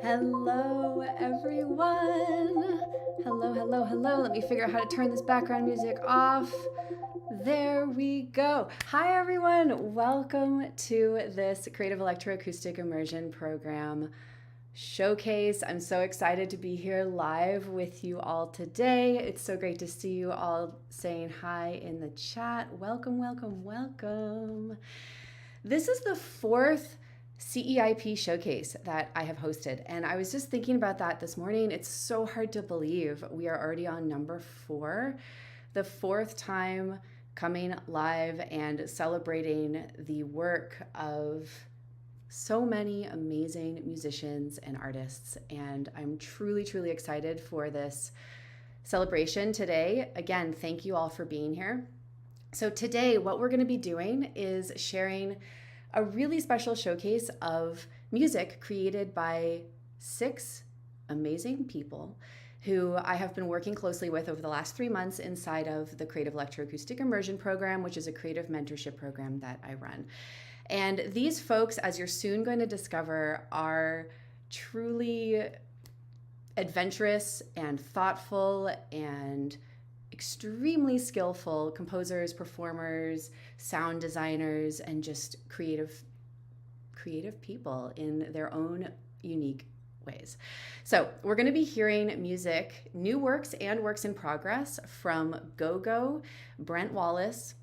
Hello, everyone. Hello, hello, hello. Let me figure out how to turn this background music off. There we go. Hi, everyone. Welcome to this Creative Electroacoustic Immersion program showcase. I'm so excited to be here live with you all today. It's so great to see you all saying hi in the chat. Welcome, welcome, welcome. This is the fourth CEIP showcase that I have hosted, and I was just thinking about that this morning. It's so hard to believe we are already on number 4, the fourth time coming live and celebrating the work of so many amazing musicians and artists, and I'm truly excited for this celebration today. Again, thank you all for being here. So today what we're going to be doing is sharing a really special showcase of music created by 6 amazing people who I have been working closely with over the last 3 months inside of the Creative Electroacoustic Immersion program, which is a creative mentorship program that I run. And these folks, as you're soon going to discover, are truly adventurous and thoughtful and extremely skillful composers, performers, sound designers, and just creative people in their own unique ways. So we're going to be hearing music, new works and works in progress from Go-Go, Brent Wallace,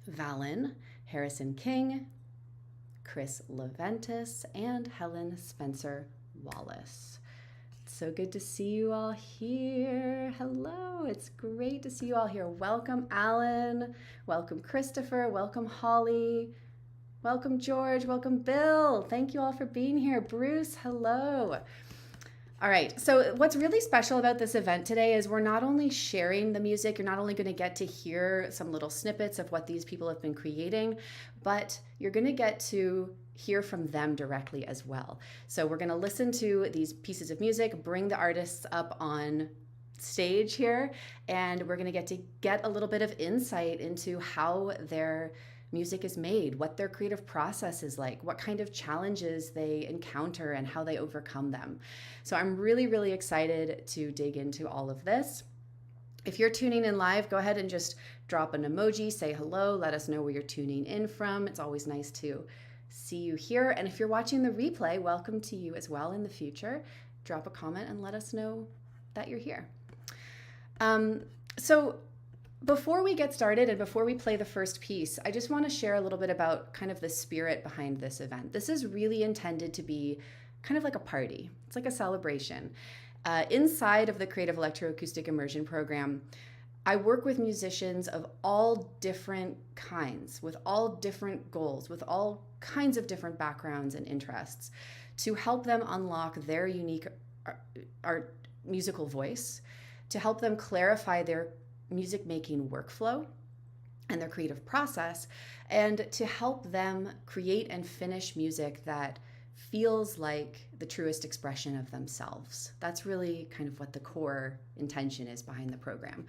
Valen, Harrison King, Chris Leventis, and Helen Spencer Wallace. So good to see you all here. Hello, it's great to see you all here. Welcome, Alan. Welcome, Christopher. Welcome, Holly. Welcome, George. Welcome, Bill. Thank you all for being here. Bruce, hello. All right, so what's really special about this event today is we're not only sharing the music, you're not only going to get to hear some little snippets of what these people have been creating, but you're going to get to hear from them directly as well. So we're going to listen to these pieces of music, bring the artists up on stage here, and we're going to get a little bit of insight into how their music is made, what their creative process is like, what kind of challenges they encounter and how they overcome them. So I'm really excited to dig into all of this. If you're tuning in live, go ahead and just drop an emoji, say hello, let us know where you're tuning in from. It's always nice to see you here. And if you're watching the replay, welcome to you as well in the future. Drop a comment and let us know that you're here. So before we get started and before we play the first piece, I just want to share a little bit about kind of the spirit behind this event. This is really intended to be kind of like a party. It's like a celebration. Inside of the Creative Electroacoustic Immersion program, I work with musicians of all different kinds, with all different goals, with all kinds of different backgrounds and interests to help them unlock their unique art musical voice, to help them clarify their music making workflow and their creative process, and to help them create and finish music that feels like the truest expression of themselves. That's really kind of what the core intention is behind the program.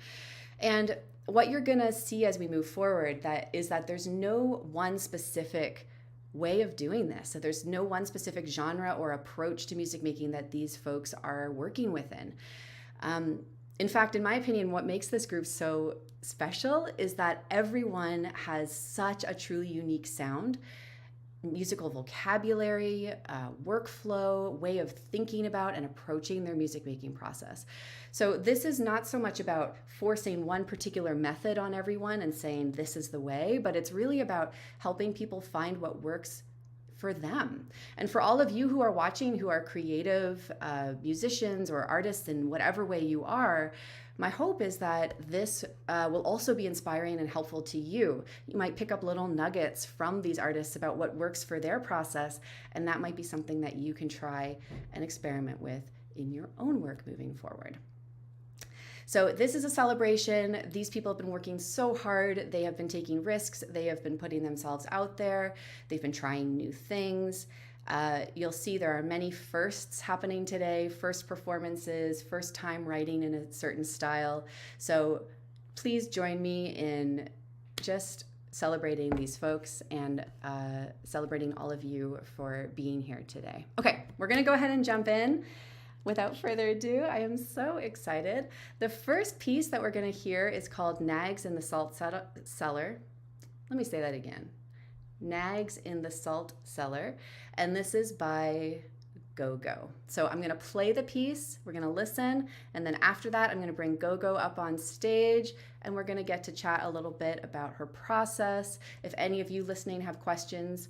And what you're gonna see as we move forward is that there's no one specific way of doing this. So there's no one specific genre or approach to music making that these folks are working within. In fact, in my opinion, what makes this group so special is that everyone has such a truly unique sound, musical vocabulary, workflow, way of thinking about and approaching their music making process. So this is not so much about forcing one particular method on everyone and saying this is the way, but it's really about helping people find what works for them. And for all of you who are watching, who are creative musicians or artists in whatever way you are, my hope is that this will also be inspiring and helpful to you. You might pick up little nuggets from these artists about what works for their process, and that might be something that you can try and experiment with in your own work moving forward. So this is a celebration. These people have been working so hard. They have been taking risks. They have been putting themselves out there. They've been trying new things. You'll see there are many firsts happening today, first performances, first time writing in a certain style. So please join me in just celebrating these folks and celebrating all of you for being here today. Okay, we're gonna go ahead and jump in. Without further ado, I am so excited. The first piece that we're gonna hear is called Nags in the Salt Cellar. Let me say that again. Nags in the Salt Cellar. And this is by Go-Go. So I'm gonna play the piece, we're gonna listen, and then after that, I'm gonna bring Go-Go up on stage, and we're gonna get to chat a little bit about her process. If any of you listening have questions,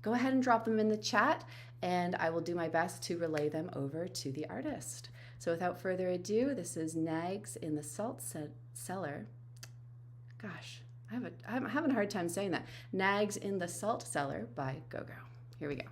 go ahead and drop them in the chat, and I will do my best to relay them over to the artist. So without further ado, this is Nags in the Salt Cellar. Gosh, I'm having a hard time saying that. Nags in the Salt Cellar by Go-Go. Here we go.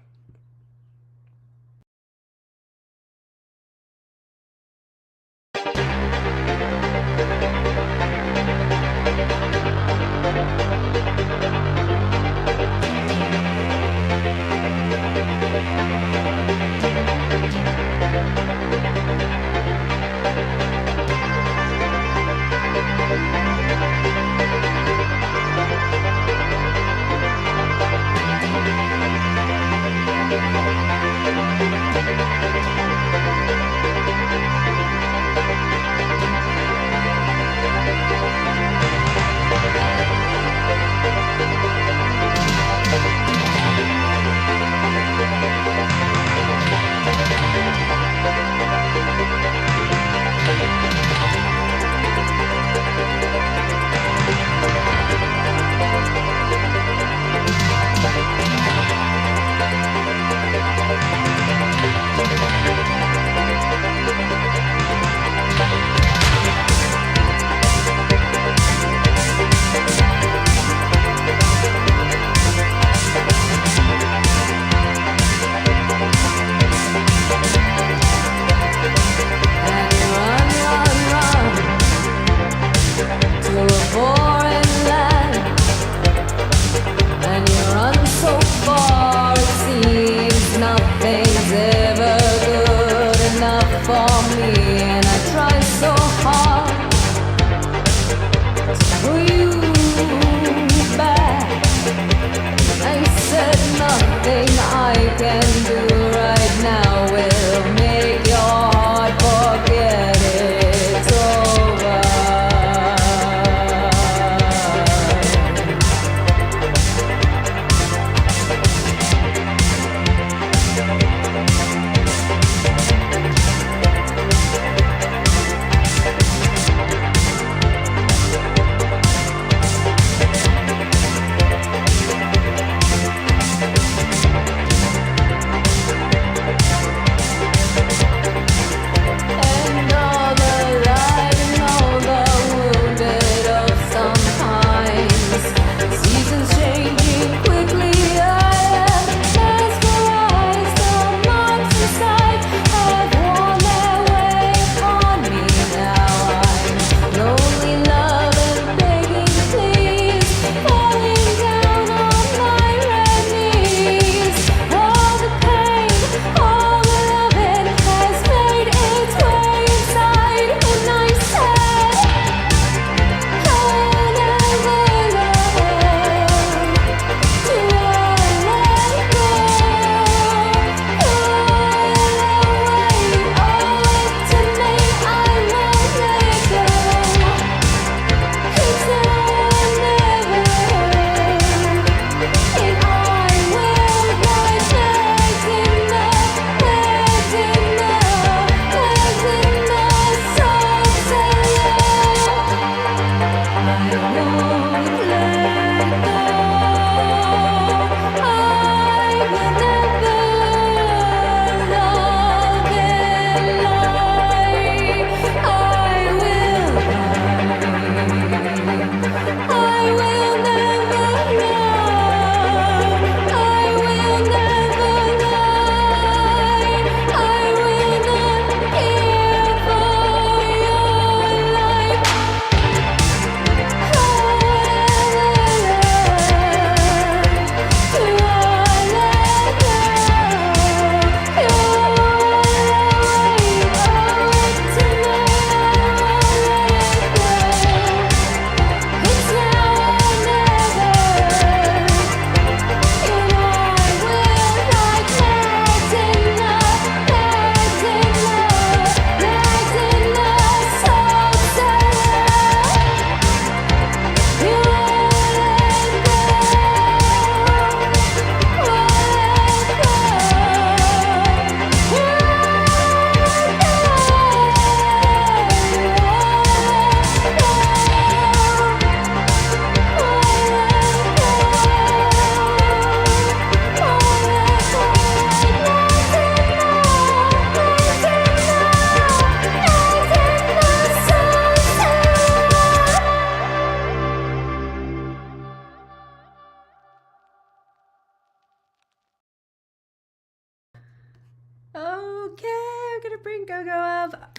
Okay, I'm gonna bring Go-Go up.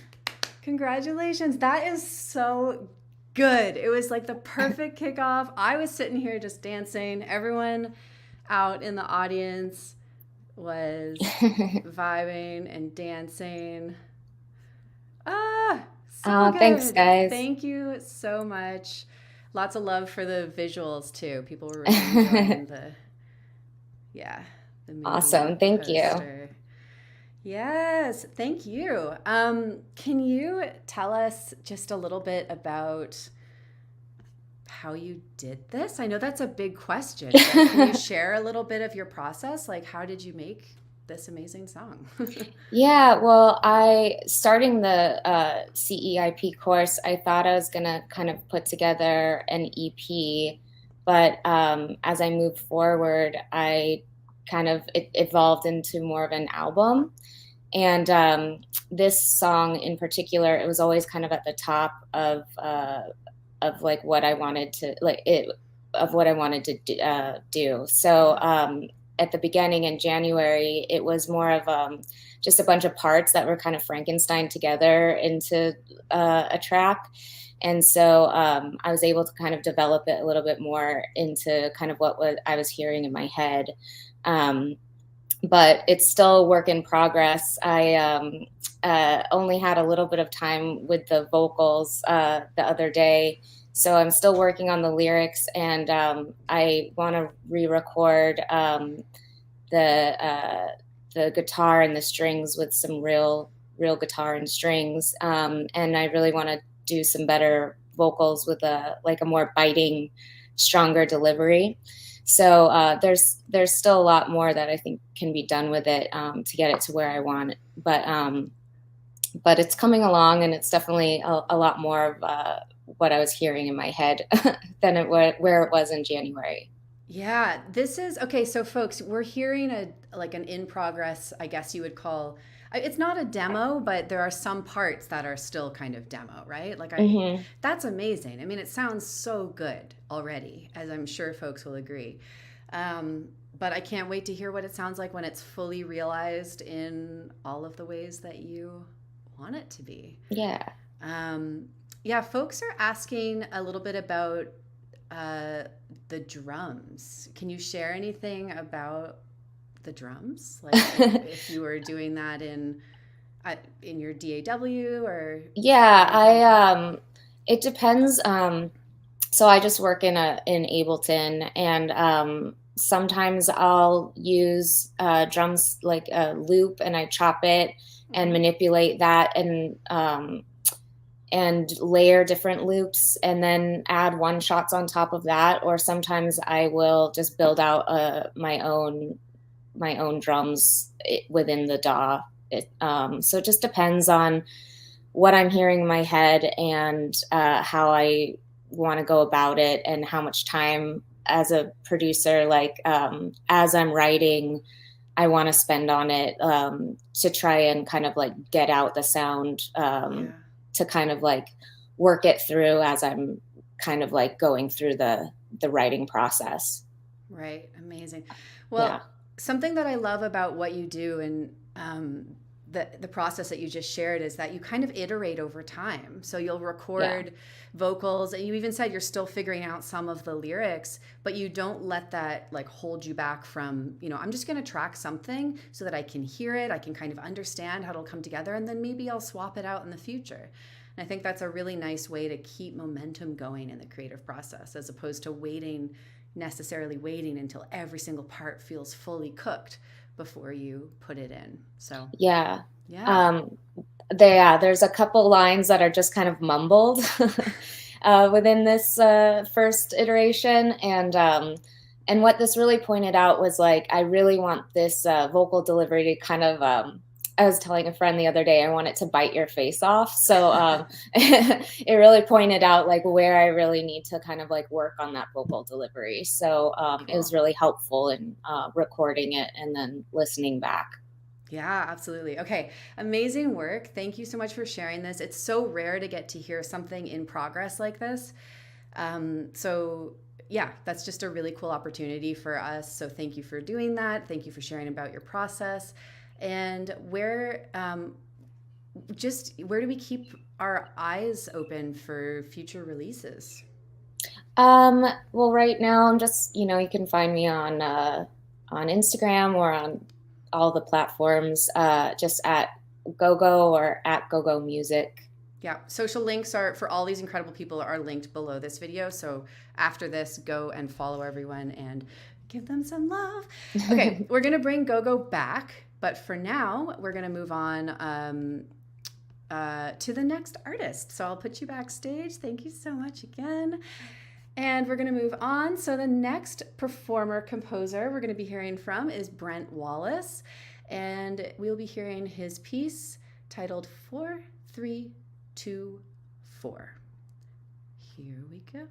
Congratulations. That is so good. It was like the perfect kickoff. I was sitting here just dancing. Everyone out in the audience was vibing and dancing. So good. Thanks, guys. Thank you so much. Lots of love for the visuals too. People were really enjoying the movie Awesome. Thank you. poster. Yes, thank you. Can you tell us just a little bit about how you did this? I know that's a big question, but can you share a little bit of your process? Like, how did you make this amazing song? Yeah, well, starting the CEIP course, I thought I was gonna kind of put together an EP, but as I moved forward, it evolved into more of an album. And this song in particular, it was always kind of at the top of like what I wanted to do. So at the beginning in January, it was more of just a bunch of parts that were kind of Frankenstein together into a track. And so I was able to kind of develop it a little bit more into kind of I was hearing in my head. But it's still a work in progress. I only had a little bit of time with the vocals the other day, so I'm still working on the lyrics, and I want to re-record the guitar and the strings with some real guitar and strings, and I really want to do some better vocals with a more biting, stronger delivery. So there's still a lot more that I think can be done with it to get it to where I want it. But it's coming along, and it's definitely a lot more of what I was hearing in my head than where it was in January. Yeah, this is okay. So, folks, we're hearing an in progress, I guess you would call. It's not a demo, but there are some parts that are still kind of demo, right? Mm-hmm. That's amazing. I mean, it sounds so good already, as I'm sure folks will agree. But I can't wait to hear what it sounds like when it's fully realized in all of the ways that you want it to be. Yeah. Yeah, folks are asking a little bit about the drums. Can you share anything about the drums? Like if you were doing that in your DAW or it depends. So I just work in Ableton, and sometimes I'll use drums like a loop, and I chop it and manipulate that, and layer different loops, and then add one shots on top of that. Or sometimes I will just build out my own drums within the DAW. So it just depends on what I'm hearing in my head, and how I want to go about it, and how much time as a producer, as I'm writing, I want to spend on it, to try and kind of get out the sound, to kind of work it through as I'm kind of going through the writing process. Right. Amazing. Well, something that I love about what you do, and the process that you just shared, is that you kind of iterate over time. So you'll record vocals, and you even said you're still figuring out some of the lyrics, but you don't let that hold you back from, I'm just going to track something so that I can hear it, I can kind of understand how it'll come together, and then maybe I'll swap it out in the future. And I think that's a really nice way to keep momentum going in the creative process, as opposed to necessarily waiting until every single part feels fully cooked before you put it in. So there's a couple lines that are just kind of mumbled within this first iteration, and what this really pointed out was I really want this vocal delivery to kind of I was telling a friend the other day, I want it to bite your face off. So it really pointed out where I really need to kind of work on that vocal delivery. So cool. It was really helpful in recording it and then listening back. Yeah, absolutely. Okay. Amazing work. Thank you so much for sharing this. It's so rare to get to hear something in progress like this. So yeah, that's just a really cool opportunity for us. So thank you for doing that. Thank you for sharing about your process. And where do we keep our eyes open for future releases? Well, right now I'm just, you can find me on Instagram or on all the platforms, just at GoGo or at GoGo Music. Yeah, social links are for all these incredible people are linked below this video. So after this, go and follow everyone and give them some love. Okay, we're gonna bring GoGo back, but for now, we're gonna move on to the next artist. So I'll put you backstage. Thank you so much again. And we're going to move on. So the next performer composer we're going to be hearing from is Brent Wallace. And we'll be hearing his piece titled 4, 3, 2, 4. Here we go.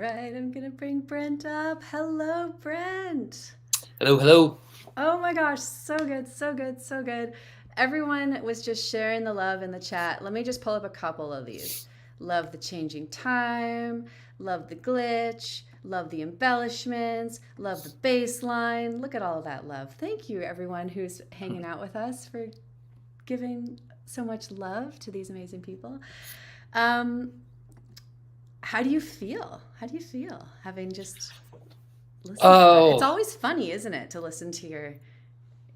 right, I'm gonna bring Brent up. Hello, Brent. Hello, hello. Oh my gosh, so good, so good, so good. Everyone was just sharing the love in the chat. Let me just pull up a couple of these. Love the changing time, love the glitch, love the embellishments, love the bass line. Look at all of that love. Thank you, everyone who's hanging out with us, for giving so much love to these amazing people. How do you feel? How do you feel having just listened to that? It's always funny, isn't it, to listen to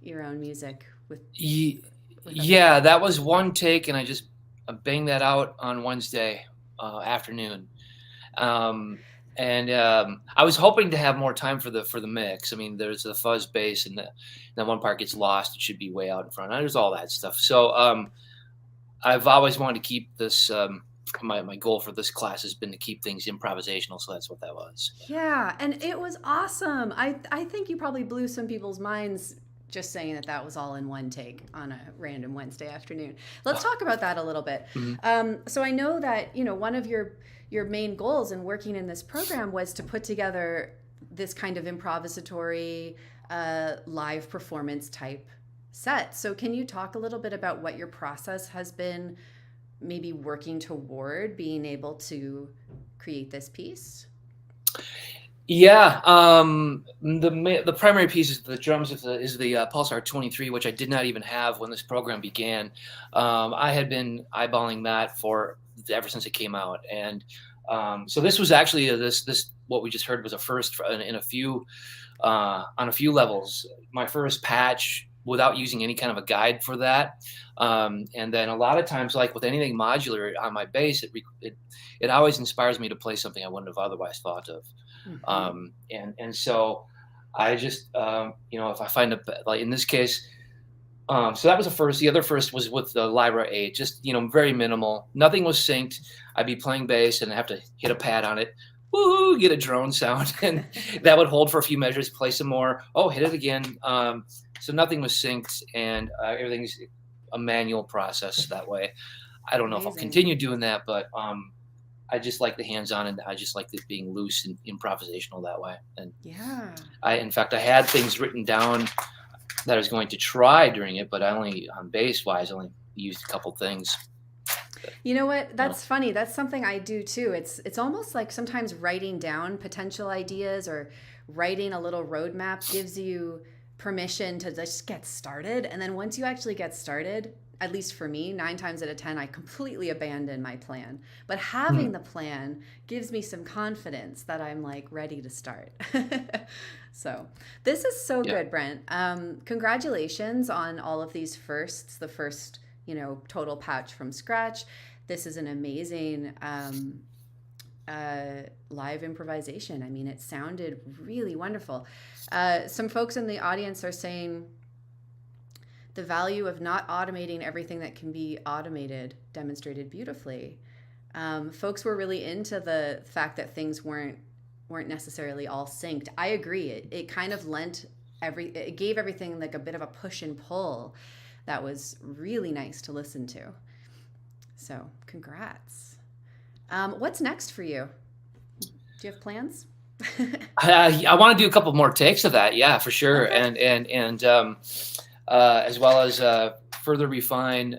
your own music with yeah, that was one take, and I just banged that out on Wednesday afternoon. I was hoping to have more time for the mix. I mean, there's the fuzz bass, and that one part gets lost. It should be way out in front. There's all that stuff. So I've always wanted to keep this. My goal for this class has been to keep things improvisational, so that's what that was. Yeah, and it was awesome. I think you probably blew some people's minds just saying that was all in one take on a random Wednesday afternoon. Let's talk about that a little bit. Mm-hmm. So I know that, one of your main goals in working in this program was to put together this kind of improvisatory live performance type set. So can you talk a little bit about what your process has been, maybe working toward being able to create this piece? Yeah, the primary piece is the drums is the Pulsar 23, which I did not even have when this program began. I had been eyeballing that ever since it came out, and so this was actually this what we just heard was a first in a few on a few levels. My first patch without using any kind of a guide for that, and then a lot of times, like with anything modular on my bass, it always inspires me to play something I wouldn't have otherwise thought of. Mm-hmm. And so I just if I find like in this case, so that was the first. The other first was with the Lyra 8, just very minimal. Nothing was synced. I'd be playing bass and I have to hit a pad on it. Woo! Get a drone sound, and that would hold for a few measures. Play some more. Oh, hit it again. So nothing was synced, and everything's a manual process that way. I don't know if I'll continue doing that, but I just like the hands-on, and I just like it being loose and improvisational that way. And yeah, in fact, I had things written down that I was going to try during it, but I only, on bass-wise, only used a couple things. You know what? That's funny. That's something I do too. It's almost like sometimes writing down potential ideas or writing a little roadmap gives you permission to just get started. And then once you actually get started, at least for me, 9 times out of 10, I completely abandon my plan. But having the plan gives me some confidence that I'm like ready to start. So this is so good, Brent. Congratulations on all of these firsts. The first, total patch from scratch. This is an amazing live improvisation. I mean, it sounded really wonderful. Some folks in the audience are saying the value of not automating everything that can be automated demonstrated beautifully. Folks were really into the fact that things weren't necessarily all synced. I agree. It kind of it gave everything like a bit of a push and pull that was really nice to listen to. So congrats. What's next for you? Do you have plans? I want to do a couple more takes of that. Yeah, for sure. Okay. And as well as further refine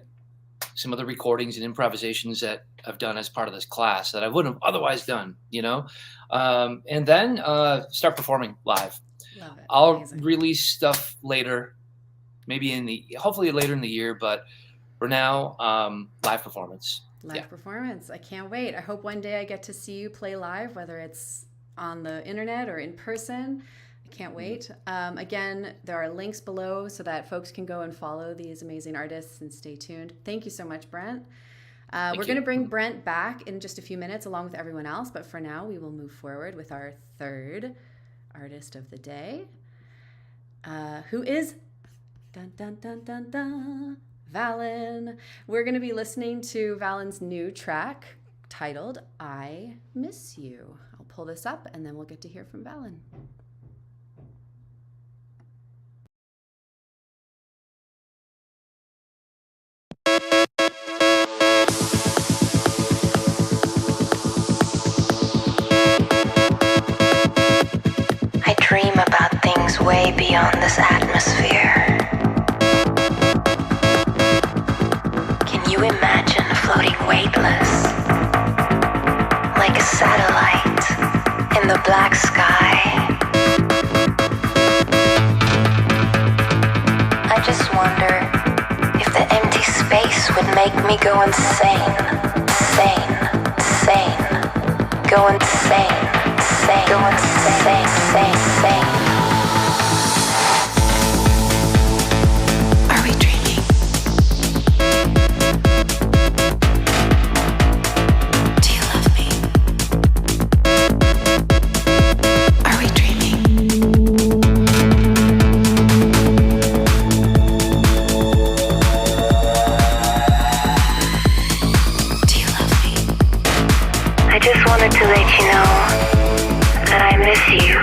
some of the recordings and improvisations that I've done as part of this class that I wouldn't have otherwise done, and then start performing live. Love it. I'll Amazing. Release stuff later, maybe hopefully later in the year, but for now, live performance. Live performance. I can't wait. I hope one day I get to see you play live, whether it's on the internet or in person. I can't wait. Again, there are links below so that folks can go and follow these amazing artists and stay tuned. Thank you so much, Brent. We're going to bring Brent back in just a few minutes along with everyone else, but for now we will move forward with our third artist of the day, who is dun dun dun dun dun Valen. We're going to be listening to Valen's new track titled I Miss You. I'll pull this up and then we'll get to hear from Valen. way beyond this atmosphere. Can you imagine floating weightless, like a satellite in the black sky? I just wonder if the empty space would make me go insane, insane, insane, go insane, insane, go insane, insane, insane. Are we dreaming? Do you love me? Are we dreaming? Do you love me? I just wanted to let you know that I miss you.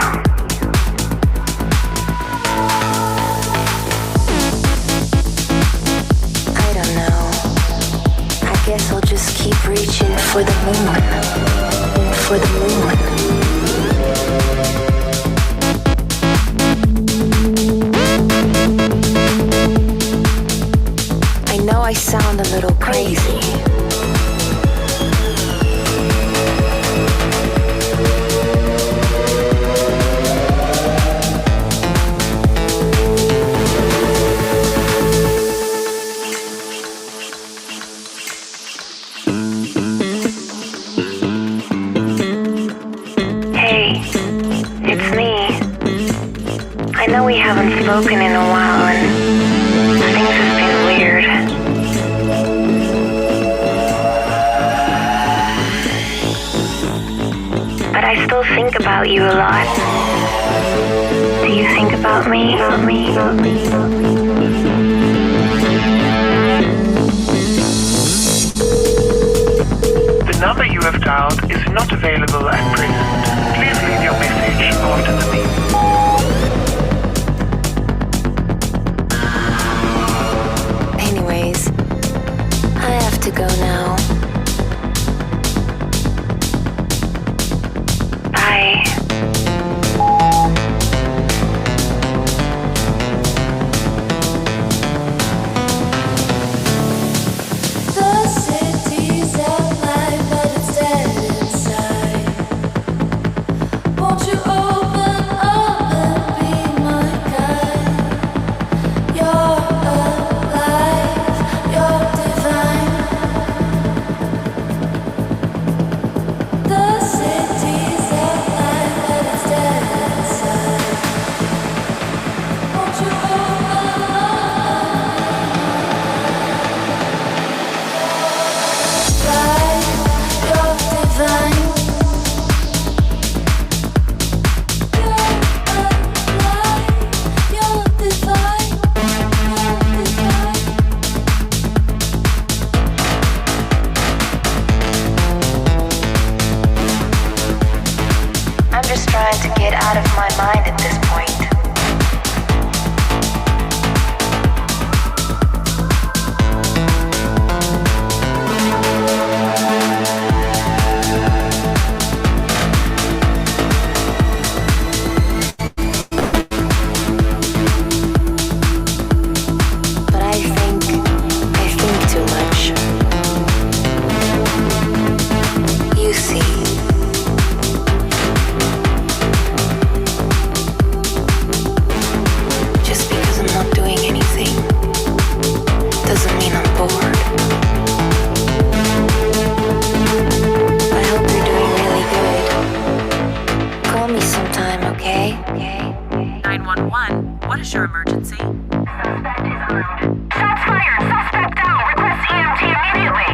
I don't know. I guess I'll just keep reaching for the moon. For the moon. I know I sound a little crazy. Hey, it's me. I know we haven't spoken in a while and things have been weird. But I still think about you a lot. Do you think about me? The number you have dialed is not available at present. Please leave your message after the beep. Anyways, I have to go now. Bye. The city's alive, but it's dead inside. Won't you open up and be my guide? You're alive, you're divine. The city's alive, but it's dead inside. Won't you open up? You're divine. You're alive. You're divine. You're divine. I'm just trying to get out of my mind at this point. But I think too much. You see. Just because I'm not doing anything doesn't mean I'm bored. I hope you're doing really good. Call me sometime, okay? 911, what is your emergency? Suspect is armed. Shots fired! Suspect down! Request EMT immediately!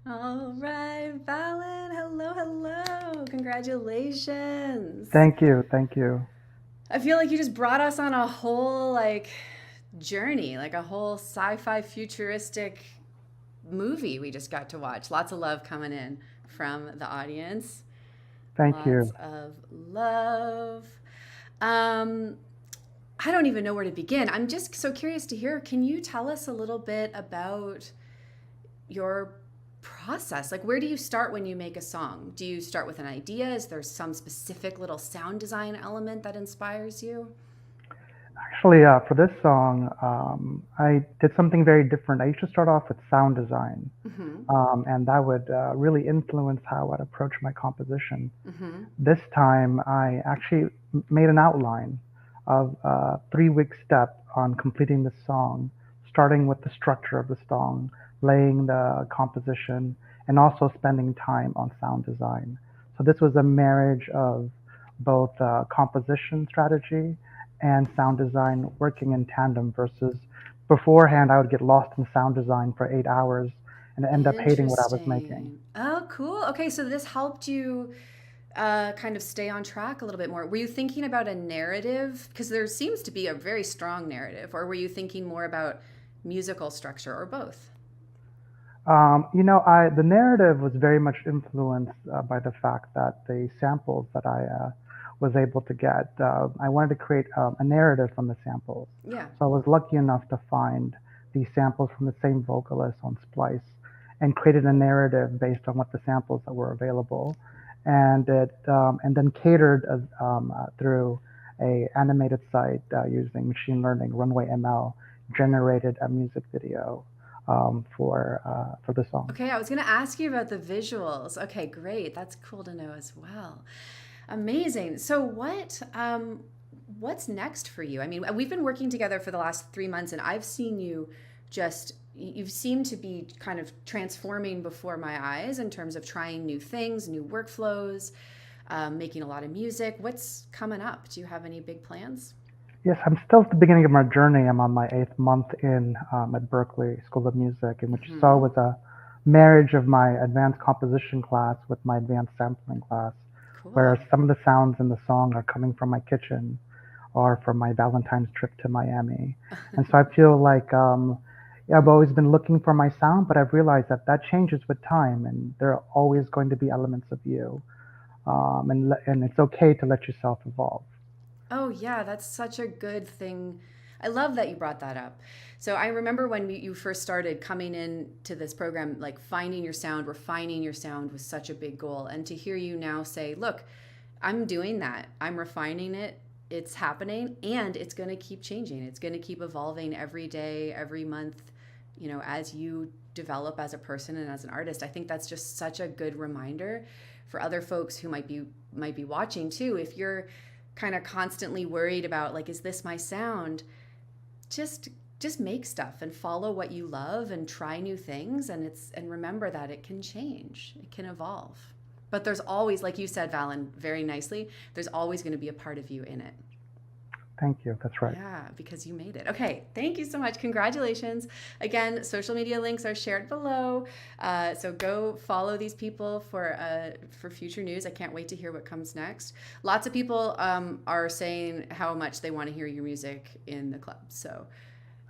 All right, Valen. Hello, hello. Congratulations. Thank you. Thank you. I feel like you just brought us on a whole journey, like a whole sci-fi futuristic movie we just got to watch. Lots of love coming in from the audience. Thank you. Lots of love. I don't even know where to begin. I'm just so curious to hear. Can you tell us a little bit about your process? Like, where do you start when you make a song? Do you start with an idea? Is there some specific little sound design element that inspires you? Actually, for this song, I did something very different. I used to start off with sound design, and that would really influence how I'd approach my composition. This time, I actually made an outline of a 3-week step on completing the song, starting with the structure of the song, laying the composition, and also spending time on sound design. So this was a marriage of both composition strategy and sound design working in tandem versus beforehand I would get lost in sound design for 8 hours and end up hating what I was making. Oh, cool. Okay, so this helped you kind of stay on track a little bit more. Were you thinking about a narrative? Because there seems to be a very strong narrative. Or were you thinking more about musical structure, or both? The narrative was very much influenced by the fact that the samples that I was able to get, I wanted to create a narrative from the samples. Yeah. So I was lucky enough to find these samples from the same vocalist on Splice and created a narrative based on what the samples that were available. And it and then catered through a animated site using machine learning, Runway ML, generated a music video for the song. Okay, I was going to ask you about the visuals. Okay, great. That's cool to know as well. Amazing. So what's next for you? I mean, we've been working together for the last 3 months, and I've seen you you've seemed to be kind of transforming before my eyes in terms of trying new things, new workflows, making a lot of music. What's coming up? Do you have any big plans? Yes, I'm still at the beginning of my journey. I'm on my 8th month in at Berklee School of Music, and what you saw was a marriage of my advanced composition class with my advanced sampling class, where some of the sounds in the song are coming from my kitchen or from my Valentine's trip to Miami. And so I feel like I've always been looking for my sound, but I've realized that changes with time, and there are always going to be elements of you, and it's okay to let yourself evolve. Oh, yeah, that's such a good thing. I love that you brought that up. So I remember when you first started coming into this program, like finding your sound, refining your sound was such a big goal. And to hear you now say, look, I'm doing that. I'm refining it. It's happening, and it's going to keep changing. It's going to keep evolving every day, every month, as you develop as a person and as an artist. I think that's just such a good reminder for other folks who might be watching too. If you're kind of constantly worried about, like, is this my sound? Just make stuff and follow what you love and try new things, and remember that it can change, it can evolve. But there's always, like you said, Valen, very nicely, there's always going to be a part of you in it. Thank you. That's right. Yeah, because you made it. Okay, thank you so much. Congratulations. Again, social media links are shared below. So go follow these people for future news. I can't wait to hear what comes next. Lots of people are saying how much they want to hear your music in the club. So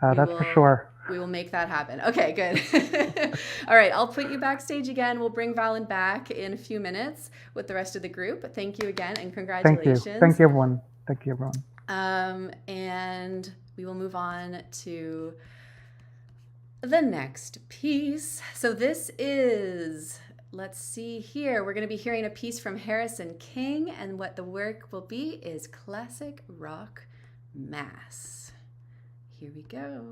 that's for sure. We will make that happen. Okay, good. All right, I'll put you backstage again. We'll bring Valen back in a few minutes with the rest of the group. Thank you again, and congratulations. Thank you, everyone. Thank you, everyone. And we will move on to the next piece. So this is, let's see here, we're going to be hearing a piece from Harrison King, and what the work will be is Classic Rock Mass. Here we go.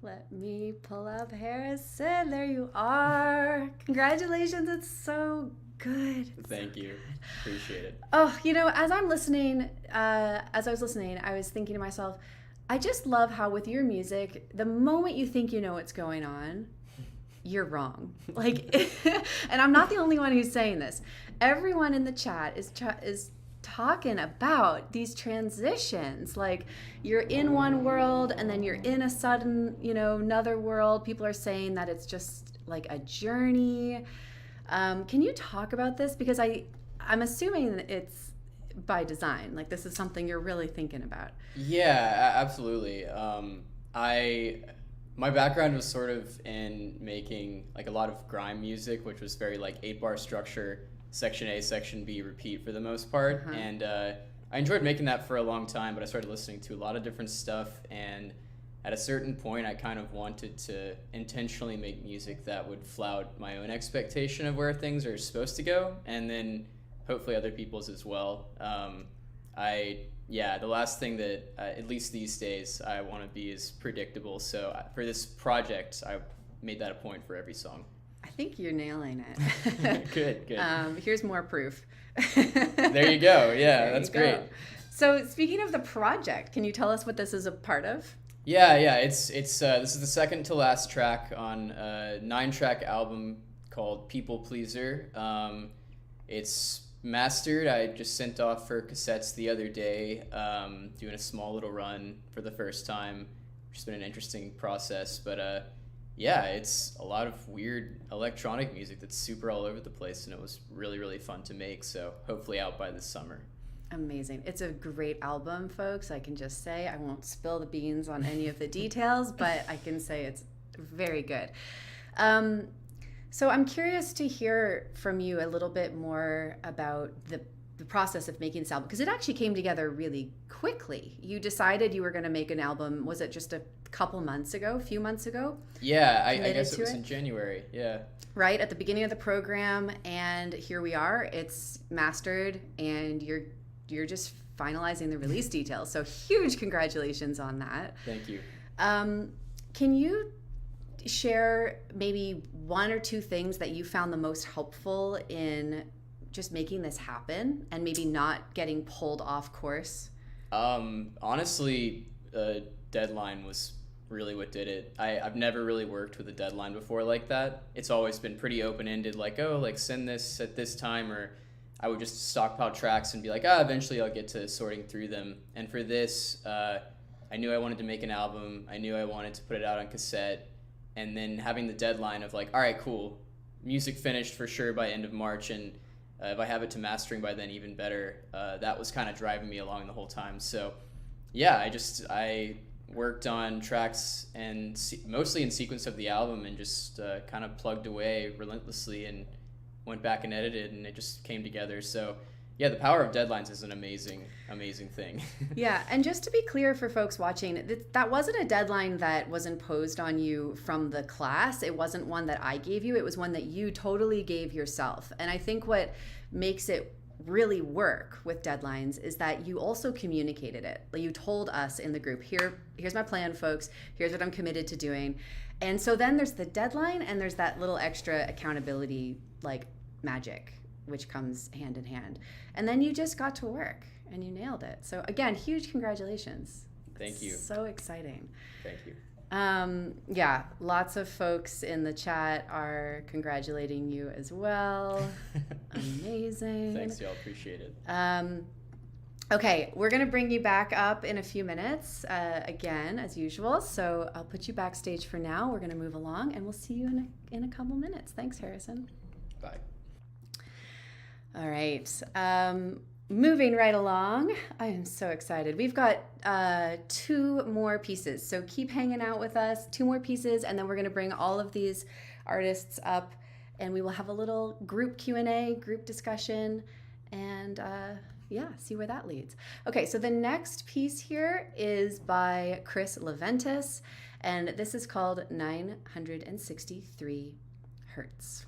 Let me pull up Harrison. There you are. Congratulations. It's so good. Thank you. Appreciate it. Oh, you know, as I was listening, I was thinking to myself, I just love how with your music, the moment you think you know what's going on, you're wrong. Like, and I'm not the only one who's saying this. Everyone in the chat is talking about these transitions. Like, you're in one world and then you're in a sudden, another world. People are saying that it's just like a journey. Can you talk about this? Because I'm assuming it's by design. Like, this is something you're really thinking about. Yeah, absolutely. My background was sort of in making like a lot of grime music, which was very like 8-bar structure, section A, section B, repeat for the most part. Uh-huh. And I enjoyed making that for a long time, but I started listening to a lot of different stuff. And at a certain point, I kind of wanted to intentionally make music that would flout my own expectation of where things are supposed to go, and then hopefully other people's as well. The last thing that, at least these days, I want to be is predictable. So for this project, I made that a point for every song. I think you're nailing it. Good. Here's more proof. There you go. Yeah, that's great. So speaking of the project, can you tell us what this is a part of? Yeah. It's this is the second to last track on a 9-track album called People Pleaser. It's mastered. I just sent off for cassettes the other day, doing a small little run for the first time, which has been an interesting process. But yeah, it's a lot of weird electronic music that's super all over the place, and it was really, really fun to make. So hopefully out by this summer. Amazing. It's a great album, folks. I can just say, I won't spill the beans on any of the details, but I can say it's very good. So I'm curious to hear from you a little bit more about the process of making this album, because it actually came together really quickly. You decided you were going to make an album. Was it just a few months ago? Yeah, I guess it was in January. Yeah. Right at the beginning of the program, and here we are. It's mastered, and you're just finalizing the release details. So huge congratulations on that. Thank you. Can you share maybe one or two things that you found the most helpful in just making this happen and maybe not getting pulled off course? Honestly, deadline was really what did it. I've never really worked with a deadline before like that. It's always been pretty open-ended, like, oh, like send this at this time, or I would just stockpile tracks and be like, eventually I'll get to sorting through them. And for this, I knew I wanted to make an album. I knew I wanted to put it out on cassette. And then having the deadline of like, all right, cool, music finished for sure by end of March, and if I have it to mastering by then, even better. That was kind of driving me along the whole time. So yeah, I worked on tracks and mostly in sequence of the album, and just kind of plugged away relentlessly and went back and edited, and it just came together. So yeah, the power of deadlines is an amazing thing. Yeah, and just to be clear for folks watching, that wasn't a deadline that was imposed on you from the class. It wasn't one that I gave you. It was one that you totally gave yourself. And I think what makes it really work with deadlines is that you also communicated it. Like, you told us in the group, here's my plan, folks. Here's what I'm committed to doing. And so then there's the deadline, and there's that little extra accountability, like magic, which comes hand in hand. And then you just got to work and you nailed it. So again, huge congratulations. Thank you. So exciting. Thank you. Yeah, lots of folks in the chat are congratulating you as well. Amazing. Thanks, y'all. Appreciate it. Okay, we're going to bring you back up in a few minutes, again, as usual. So I'll put you backstage for now. We're going to move along, and we'll see you in a couple minutes. Thanks, Harrison. Bye. All right. Moving right along. I am so excited. We've got 2 more pieces. So keep hanging out with us. 2 more pieces, and then we're going to bring all of these artists up, and we will have a little group Q&A, group discussion, and see where that leads. Okay, so the next piece here is by Chris Leventis, and this is called 963 Hertz.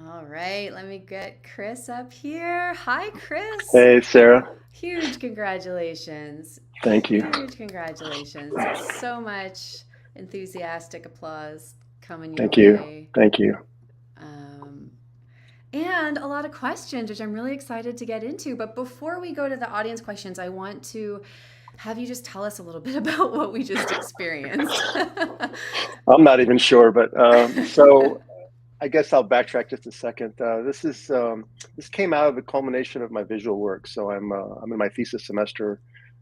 All right, let me get Chris up here. Hi, Chris. Hey, Sarah. Huge congratulations. Thank you. Huge congratulations. So much enthusiastic applause coming your Thank you. way. Thank you. And a lot of questions, which I'm really excited to get into. But before we go to the audience questions, I want to have you just tell us a little bit about what we just experienced. I'm not even sure, but so I guess I'll backtrack just a second. This came out of the culmination of my visual work. So I'm in my thesis semester.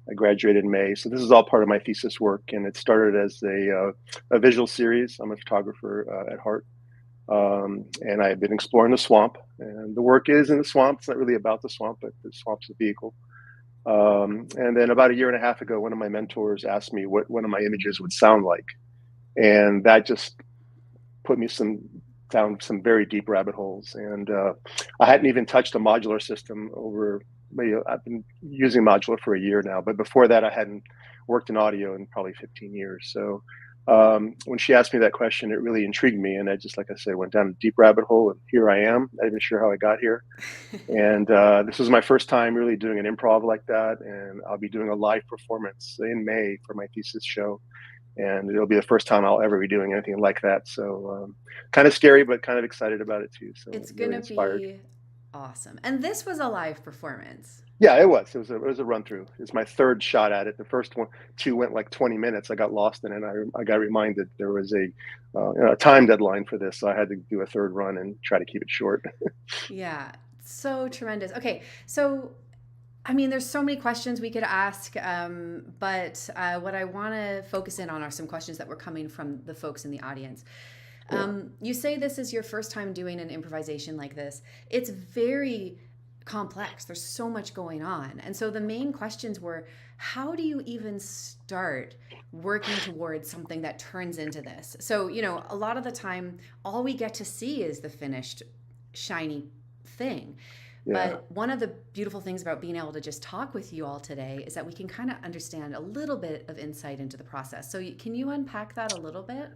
I graduated in May, so this is all part of my thesis work, and it started as a visual series. I'm a photographer at heart, and I've been exploring the swamp. And the work is in the swamp. It's not really about the swamp, but the swamp's a vehicle. And then about a year and a half ago, one of my mentors asked me what one of my images would sound like, and that just put me down some very deep rabbit holes. And I hadn't even touched a modular system I've been using Modular for a year now, but before that I hadn't worked in audio in probably 15 years. So when she asked me that question, it really intrigued me, and I just, like I said, went down a deep rabbit hole, and here I am, not even sure how I got here. And this was my first time really doing an improv like that, and I'll be doing a live performance in May for my thesis show, and it'll be the first time I'll ever be doing anything like that. So kind of scary, but kind of excited about it too. So it's really gonna inspired. be Awesome. And this was a live performance. Yeah, it was. It was a run through. It's my third shot at it. The first two went like 20 minutes. I got lost in it. I got reminded there was a time deadline for this, so I had to do a third run and try to keep it short. Yeah, so tremendous. Okay, so I mean, there's so many questions we could ask, but what I want to focus in on are some questions that were coming from the folks in the audience. You say this is your first time doing an improvisation like this. It's very complex. There's so much going on. And so the main questions were, how do you even start working towards something that turns into this? So, you know, a lot of the time, all we get to see is the finished, shiny thing. Yeah. But one of the beautiful things about being able to just talk with you all today is that we can kind of understand a little bit of insight into the process. So can you unpack that a little bit?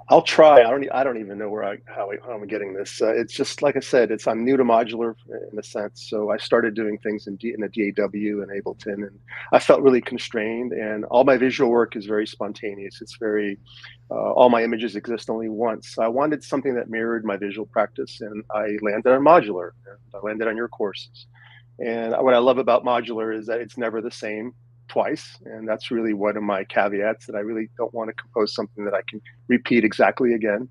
I'll try. I don't even know how I'm getting this. It's just like I said. I'm new to modular in a sense. So I started doing things in the DAW and Ableton, and I felt really constrained. And all my visual work is very spontaneous. It's very all my images exist only once. So I wanted something that mirrored my visual practice, and I landed on modular. And I landed on your courses. And what I love about modular is that it's never the same twice, and that's really one of my caveats, that I really don't want to compose something that I can repeat exactly again.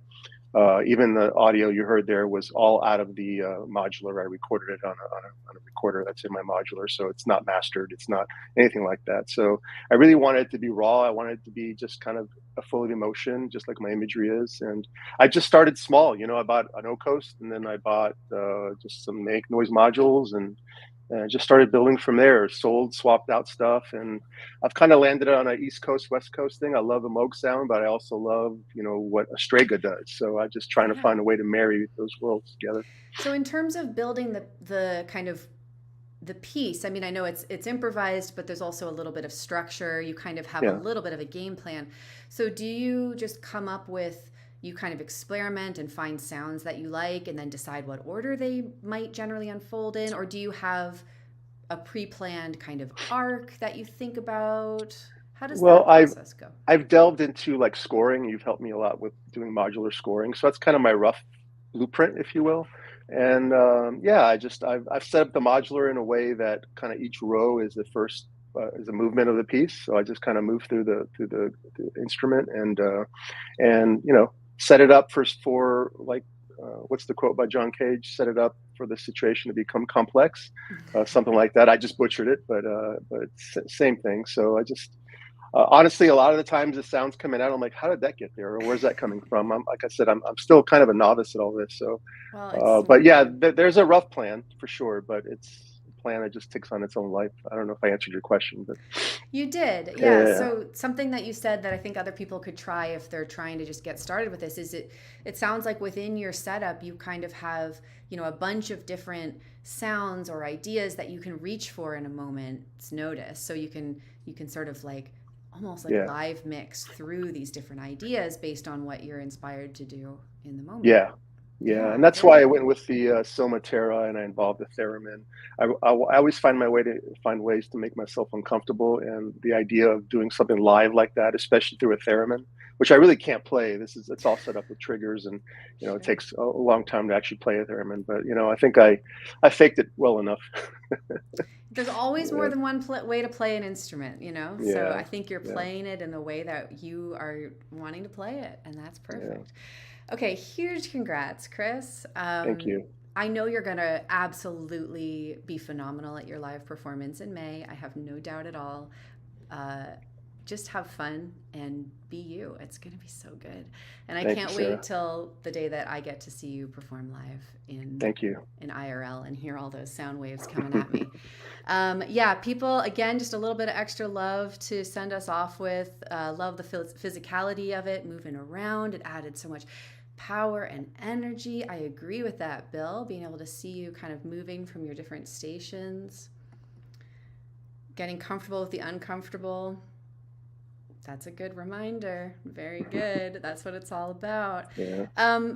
Even the audio you heard there was all out of the modular. I recorded it on a recorder that's in my modular, so it's not mastered, it's not anything like that. So I really wanted it to be raw. I wanted it to be just kind of a full of emotion, just like my imagery is. And I just started small. You know, I bought an O-Coast, and then I bought just some make noise modules, and just started building from there. Swapped out stuff, and I've kind of landed on an East Coast, West Coast thing. I love a Moog sound, but I also love, you know, what a Strega does. So I'm just trying to find a way to marry those worlds together. So in terms of building the kind of the piece, I mean, I know it's improvised, but there's also a little bit of structure. You kind of have a little bit of a game plan. So do you just come up with, you kind of experiment and find sounds that you like and then decide what order they might generally unfold in? Or do you have a pre-planned kind of arc that you think about? How does that process go? I've delved into like scoring. You've helped me a lot with doing modular scoring. So that's kind of my rough blueprint, if you will. And I've set up the modular in a way that kind of each row is the first is a movement of the piece. So I just kind of move through the instrument and you know, set it up for like, what's the quote by John Cage? Set it up for the situation to become complex, something like that. I just butchered it, but it's same thing. So I just, honestly, a lot of the times the sound's coming out, I'm like, how did that get there? Or where's that coming from? Like I said, I'm still kind of a novice at all this. So, but yeah, there's a rough plan for sure, but it's a plan that just takes on its own life. I don't know if I answered your question, but you did. Yeah. So something that you said that I think other people could try if they're trying to just get started with this is it sounds like within your setup, you kind of have, you know, a bunch of different sounds or ideas that you can reach for in a moment's notice. So you can sort of like almost like live mix through these different ideas based on what you're inspired to do in the moment. Yeah, and that's why I went with the Soma Terra, and I involved the theremin. I always find ways to make myself uncomfortable, and the idea of doing something live like that, especially through a theremin, which I really can't play. It's all set up with triggers, and you know, it takes a long time to actually play a theremin. But you know, I think I faked it well enough. There's always more than one way to play an instrument, you know? So I think you're playing it in the way that you are wanting to play it, and that's perfect. Okay, huge congrats, Chris. Thank you. I know you're going to absolutely be phenomenal at your live performance in May. I have no doubt at all. Just have fun and be you. It's going to be so good. And I can't wait till the day that I get to see you perform live in IRL and hear all those sound waves coming at me. People, again, just a little bit of extra love to send us off with. Love the physicality of it, moving around. It added so much power and energy. I agree with that, Bill, being able to see you kind of moving from your different stations, getting comfortable with the uncomfortable. That's a good reminder. Very good. That's what it's all about.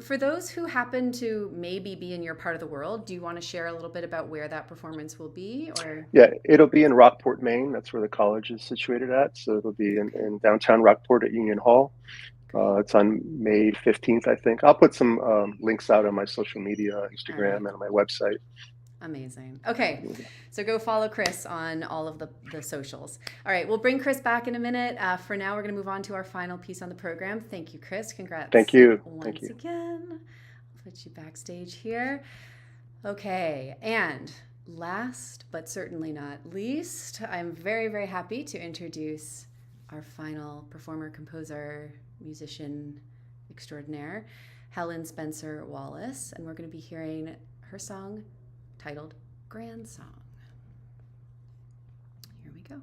For those who happen to maybe be in your part of the world, do you want to share a little bit about where that performance will be? Or it'll be in Rockport, Maine. That's where the college is situated at. So it'll be in downtown Rockport at Union Hall. It's on May 15th, I think. I'll put some links out on my social media, Instagram, and on my website. Amazing. Okay, so go follow Chris on all of the socials. All right, we'll bring Chris back in a minute. For now, we're going to move on to our final piece on the program. Thank you, Chris. Congrats. Thank you. Once again. I'll put you backstage here. Okay, and last but certainly not least, I'm very, very happy to introduce our final performer, composer, musician extraordinaire, Helen Spencer Wallace, and we're going to be hearing her song titled Grand Song. Here we go.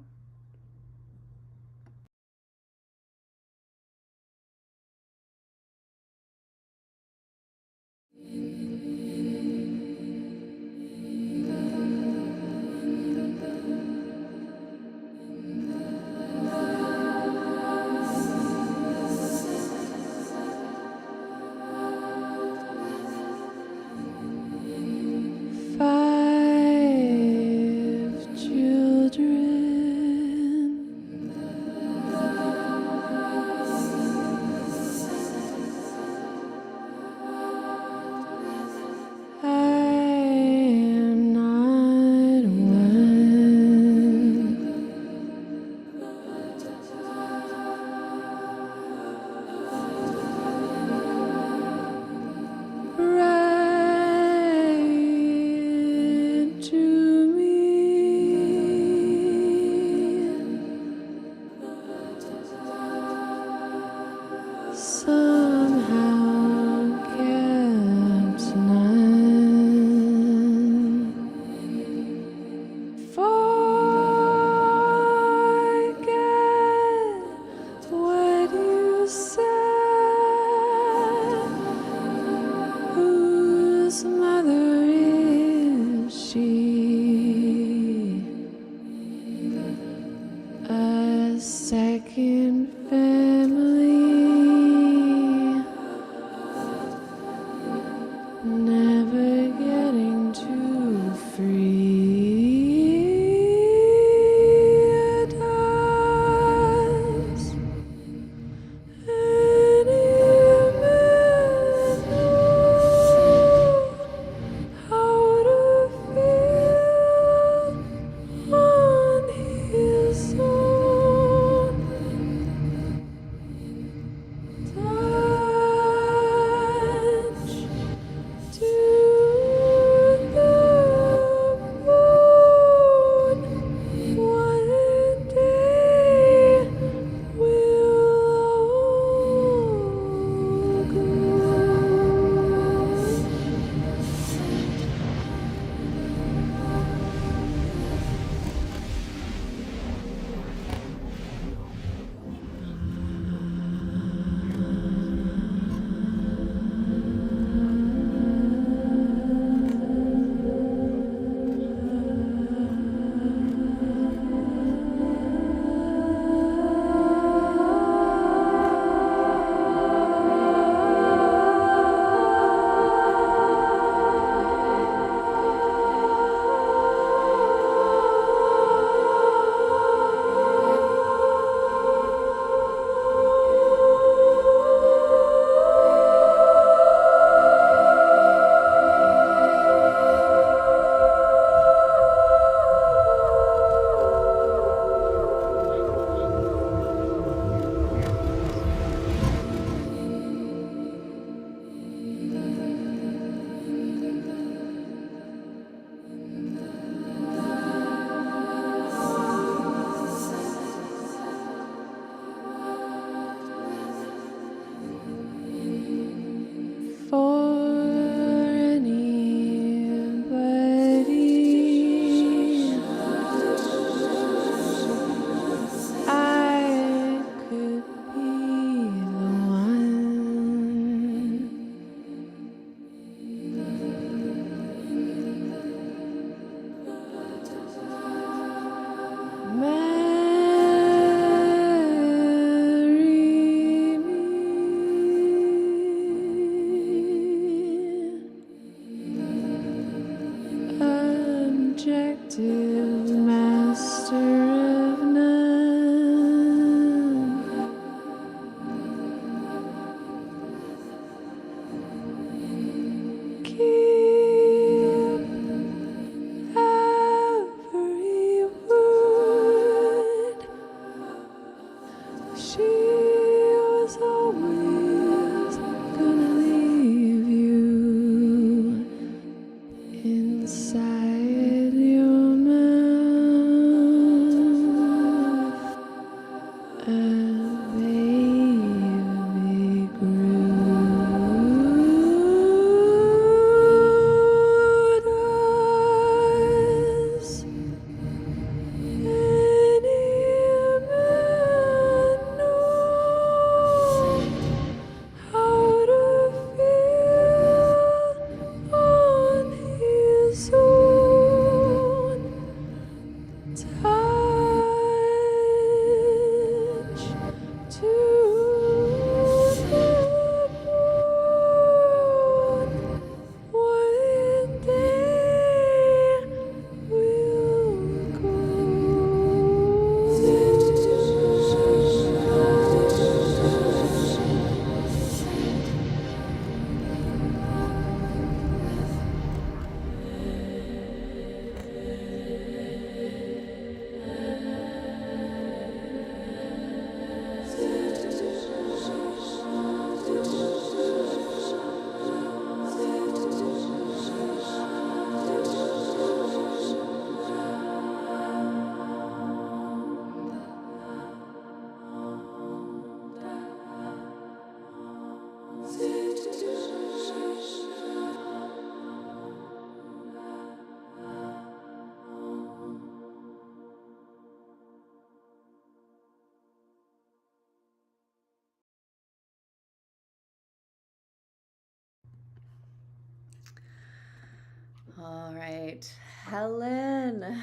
All right, Helen,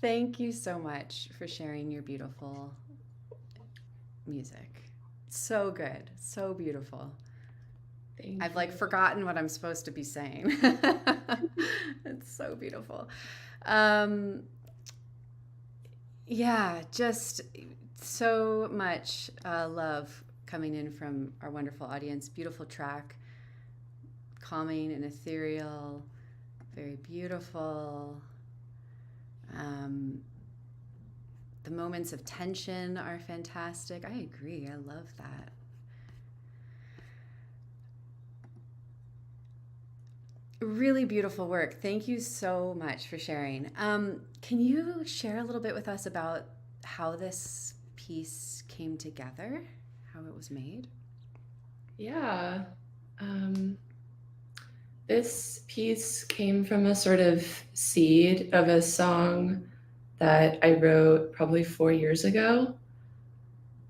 thank you so much for sharing your beautiful music. So good, so beautiful. I've like forgotten what I'm supposed to be saying. It's so beautiful. Yeah, just so much love coming in from our wonderful audience. Beautiful track, calming and ethereal, very beautiful. The moments of tension are fantastic. I agree. I love that. Really beautiful work. Thank you so much for sharing. Can you share a little bit with us about how this piece came together, how it was made? Yeah. This piece came from a sort of seed of a song that I wrote probably 4 years ago.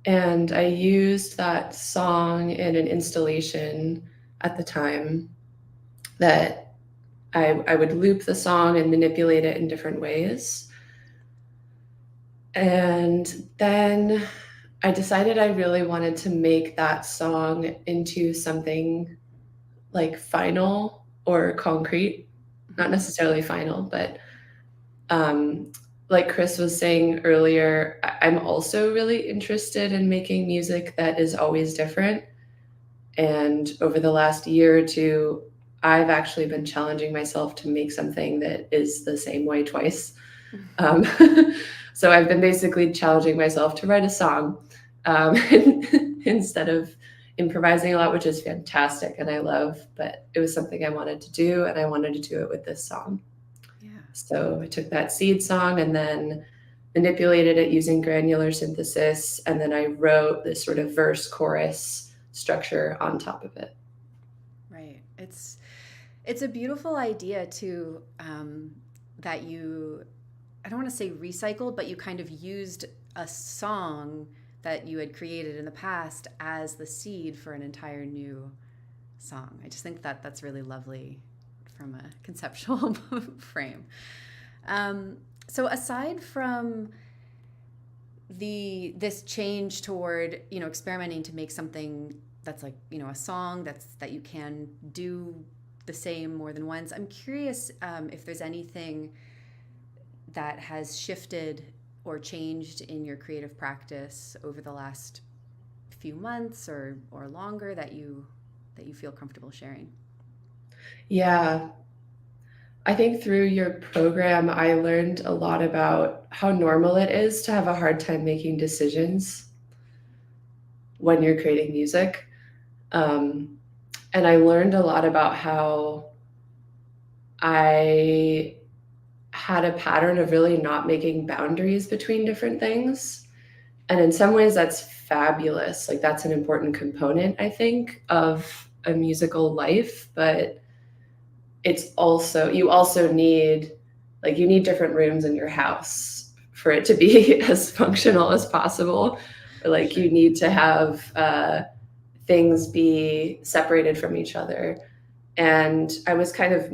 And I used that song in an installation at the time that I would loop the song and manipulate it in different ways. And then I decided I really wanted to make that song into something like final or concrete, not necessarily final, but like Chris was saying earlier, I'm also really interested in making music that is always different. And over the last year or two, I've actually been challenging myself to make something that is the same way twice. So I've been basically challenging myself to write a song instead of improvising a lot, which is fantastic and I love, but it was something I wanted to do and I wanted to do it with this song. Yeah. So I took that seed song and then manipulated it using granular synthesis, and then I wrote this sort of verse chorus structure on top of it. Right. It's a beautiful idea too, that you, I don't want to say recycled, but you kind of used a song that you had created in the past as the seed for an entire new song. I just think that that's really lovely from a conceptual frame. So aside from this change toward, experimenting to make something that's like, a song that you can do the same more than once, I'm curious if there's anything that has shifted or changed in your creative practice over the last few months or longer that you feel comfortable sharing. Yeah. I think through your program, I learned a lot about how normal it is to have a hard time making decisions when you're creating music. And I learned a lot about how I had a pattern of really not making boundaries between different things. And in some ways that's fabulous. Like that's an important component, I think, of a musical life, but it's also, you also need, you need different rooms in your house for it to be as functional as possible. You need to have things be separated from each other. And I was kind of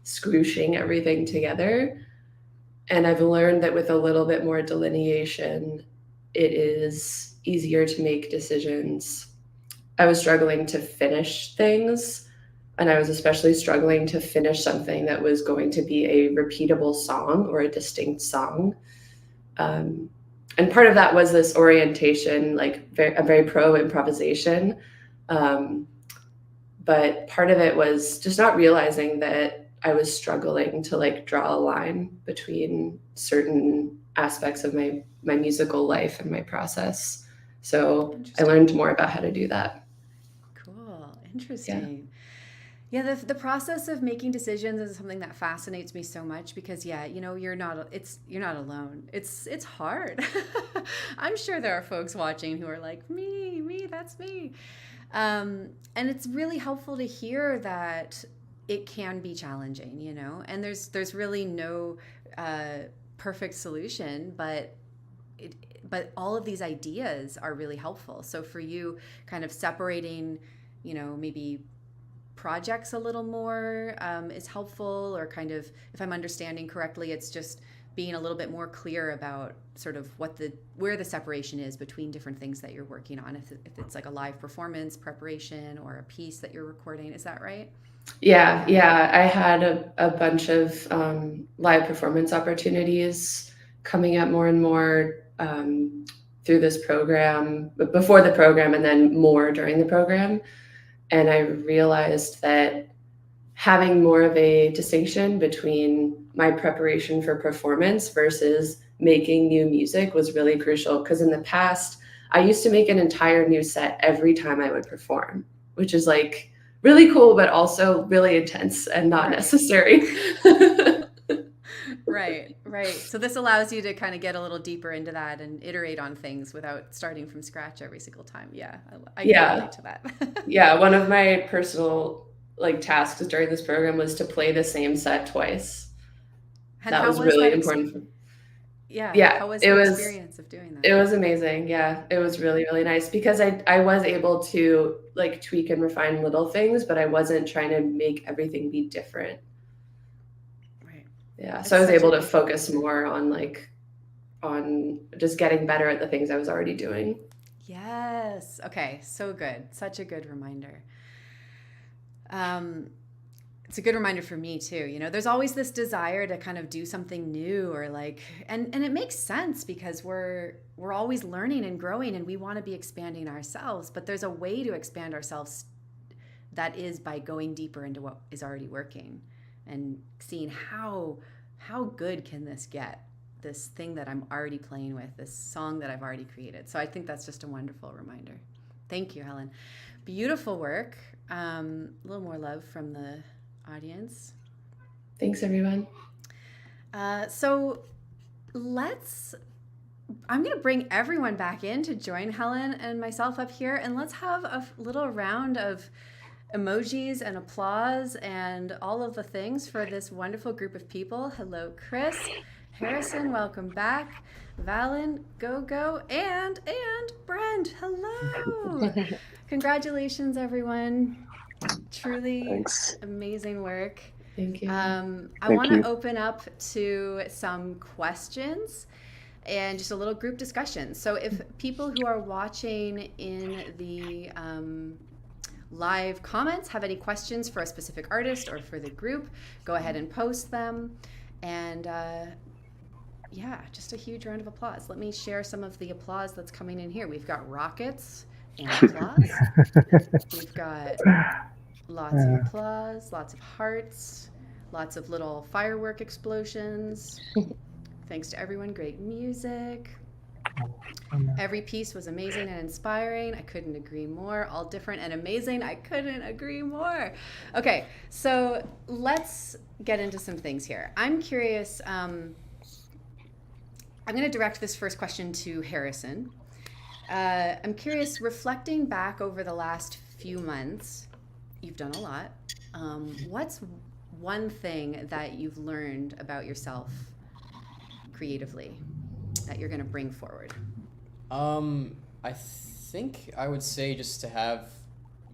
scrooshing everything together. And I've learned that with a little bit more delineation, it is easier to make decisions. I was struggling to finish things, and I was especially struggling to finish something that was going to be a repeatable song or a distinct song. And part of that was this orientation, I'm very pro improvisation. But part of it was just not realizing that I was struggling to draw a line between certain aspects of my musical life and my process. So I learned more about how to do that. Cool. Interesting. Yeah, the process of making decisions is something that fascinates me so much because you're not alone. It's hard. I'm sure there are folks watching who are like, me, that's me. And it's really helpful to hear that it can be challenging, and there's really no perfect solution, but all of these ideas are really helpful. So for you, kind of separating, maybe projects a little more is helpful, or kind of, if I'm understanding correctly, it's just being a little bit more clear about sort of where the separation is between different things that you're working on, if it's like a live performance preparation or a piece that you're recording. Is that right? Yeah. I had a bunch of live performance opportunities coming up more and more through this program, before the program, and then more during the program. And I realized that having more of a distinction between my preparation for performance versus making new music was really crucial, because in the past, I used to make an entire new set every time I would perform, which is like really cool, but also really intense and not necessary. Right. So this allows you to kind of get a little deeper into that and iterate on things without starting from scratch every single time. Yeah, I can relate to that. Yeah, one of my personal tasks during this program was to play the same set twice. And that was really important. Yeah. How was the experience of doing that? It was amazing. Yeah, it was really, really nice, because I was able to tweak and refine little things, but I wasn't trying to make everything be different. Right. Yeah. So I was able to focus more on on just getting better at the things I was already doing. Yes. Okay. So good. Such a good reminder. It's a good reminder for me too. There's always this desire to kind of do something new, or and it makes sense, because we're always learning and growing, and we want to be expanding ourselves, but there's a way to expand ourselves that is by going deeper into what is already working and seeing how good can this get, this thing that I'm already playing with, this song that I've already created. So I think that's just a wonderful reminder. Thank you, Helen. Beautiful work. A little more love from the audience. Thanks, everyone. So I'm going to bring everyone back in to join Helen and myself up here, and let's have a little round of emojis and applause and all of the things for this wonderful group of people. Hello, Chris. Harrison, welcome back. Valen, go, and Brent, hello. Congratulations, everyone. Truly amazing work. Thank you. I want to open up to some questions and just a little group discussion. So if people who are watching in the live comments have any questions for a specific artist or for the group, go ahead and post them. And just a huge round of applause. Let me share some of the applause that's coming in here. We've got rockets and applause. We've got lots of applause, lots of hearts, lots of little firework explosions. Thanks to everyone, great music. Every piece was amazing and inspiring. I couldn't agree more. All different and amazing. I couldn't agree more. Okay, so let's get into some things here. I'm curious. I'm going to direct this first question to Harrison. I'm curious, reflecting back over the last few months, you've done a lot. What's one thing that you've learned about yourself creatively that you're going to bring forward? I think I would say just to have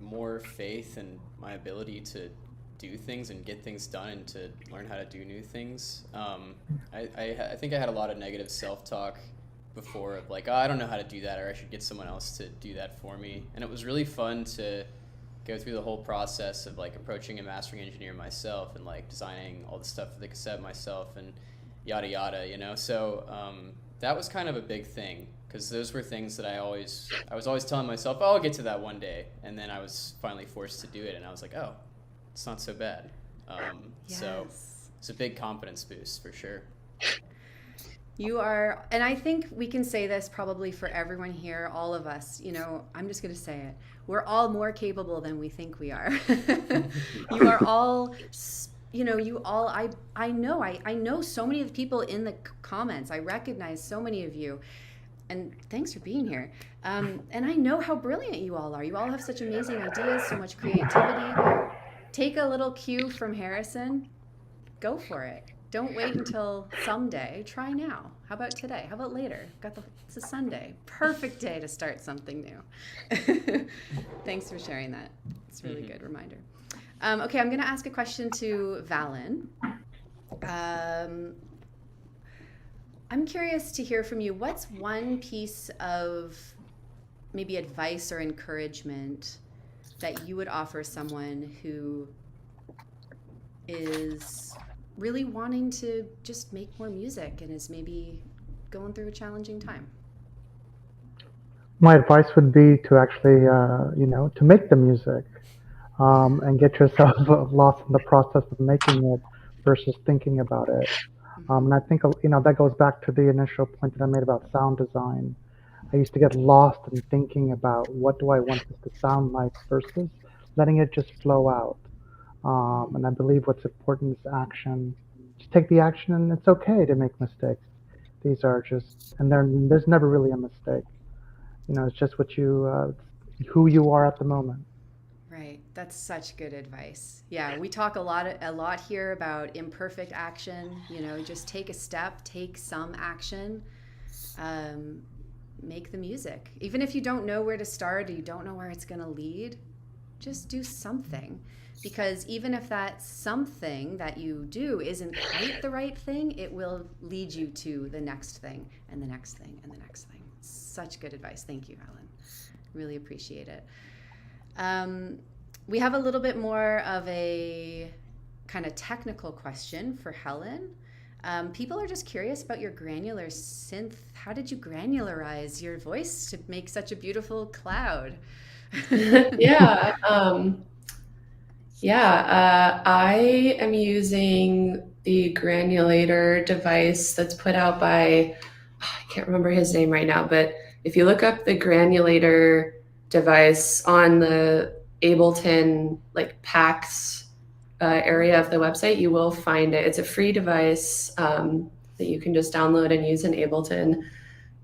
more faith in my ability to do things and get things done, and to learn how to do new things. I think I had a lot of negative self-talk before, of I don't know how to do that, or I should get someone else to do that for me. And it was really fun to go through the whole process of approaching a mastering engineer myself, and designing all the stuff for the cassette myself, and yada yada, So that was kind of a big thing, because those were things that I was always telling myself, oh, I'll get to that one day, and then I was finally forced to do it, and I was like, oh, it's not so bad. So it's a big confidence boost for sure. You are, and I think we can say this probably for everyone here, all of us, I'm just going to say it. We're all more capable than we think we are. You are all, I know so many of the people in the comments. I recognize so many of you. And thanks for being here. And I know how brilliant you all are. You all have such amazing ideas, so much creativity. Take a little cue from Harrison. Go for it. Don't wait until someday. Try now. How about today? How about later? It's a Sunday. Perfect day to start something new. Thanks for sharing that. It's a really good reminder. Okay, I'm going to ask a question to Valen. I'm curious to hear from you. What's one piece of maybe advice or encouragement that you would offer someone who is really wanting to just make more music and is maybe going through a challenging time? My advice would be to actually, to make the music and get yourself lost in the process of making it versus thinking about it. And I think, that goes back to the initial point that I made about sound design. I used to get lost in thinking about what do I want this to sound like versus letting it just flow out. And I believe what's important is action. Just take the action, and it's okay to make mistakes. These are just, and there's never really a mistake. It's just who you are at the moment. Right. That's such good advice. Yeah, we talk a lot here about imperfect action. Just take a step, take some action, make the music. Even if you don't know where to start or you don't know where it's going to lead, just do something. Because even if that something that you do isn't quite the right thing, it will lead you to the next thing and the next thing and the next thing. Such good advice. Thank you, Alan. Really appreciate it. We have a little bit more of a kind of technical question for Helen. People are just curious about your granular synth. How did you granularize your voice to make such a beautiful cloud? Yeah. I am using the granulator device that's put out by, I can't remember his name right now, but if you look up the granulator device on the Ableton PAX area of the website, you will find it. It's a free device that you can just download and use in Ableton.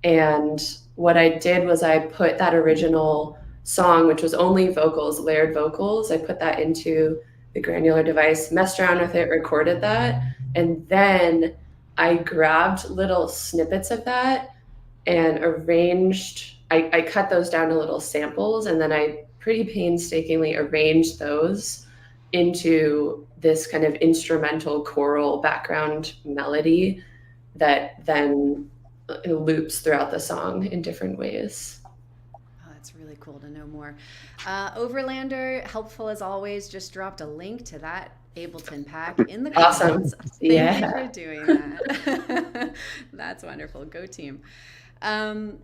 And what I did was I put that original song, which was only vocals, layered vocals, I put that into the granular device, messed around with it, recorded that, and then I grabbed little snippets of that and arranged, I cut those down to little samples, and then I pretty painstakingly arranged those into this kind of instrumental choral background melody that then loops throughout the song in different ways. Really cool to know more. Overlander, helpful as always, just dropped a link to that Ableton pack in the comments. Awesome. Thank you for doing that. That's wonderful. Go team. All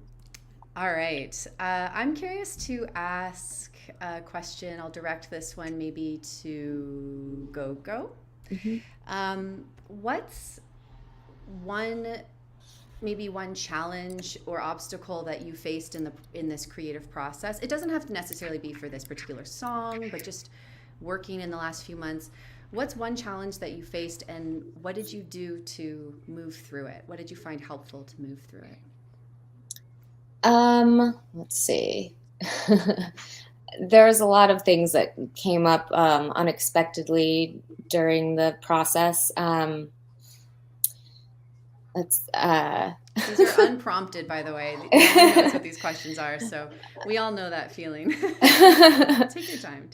right. I'm curious to ask a question. I'll direct this one maybe to Go. Mm-hmm. What's maybe one challenge or obstacle that you faced in this creative process? It doesn't have to necessarily be for this particular song, but just working in the last few months. What's one challenge that you faced, and what did you do to move through it? What did you find helpful to move through it? Let's see. There's a lot of things that came up unexpectedly during the process. These are unprompted, by the way. No one knows what these questions are, so we all know that feeling. Take your time.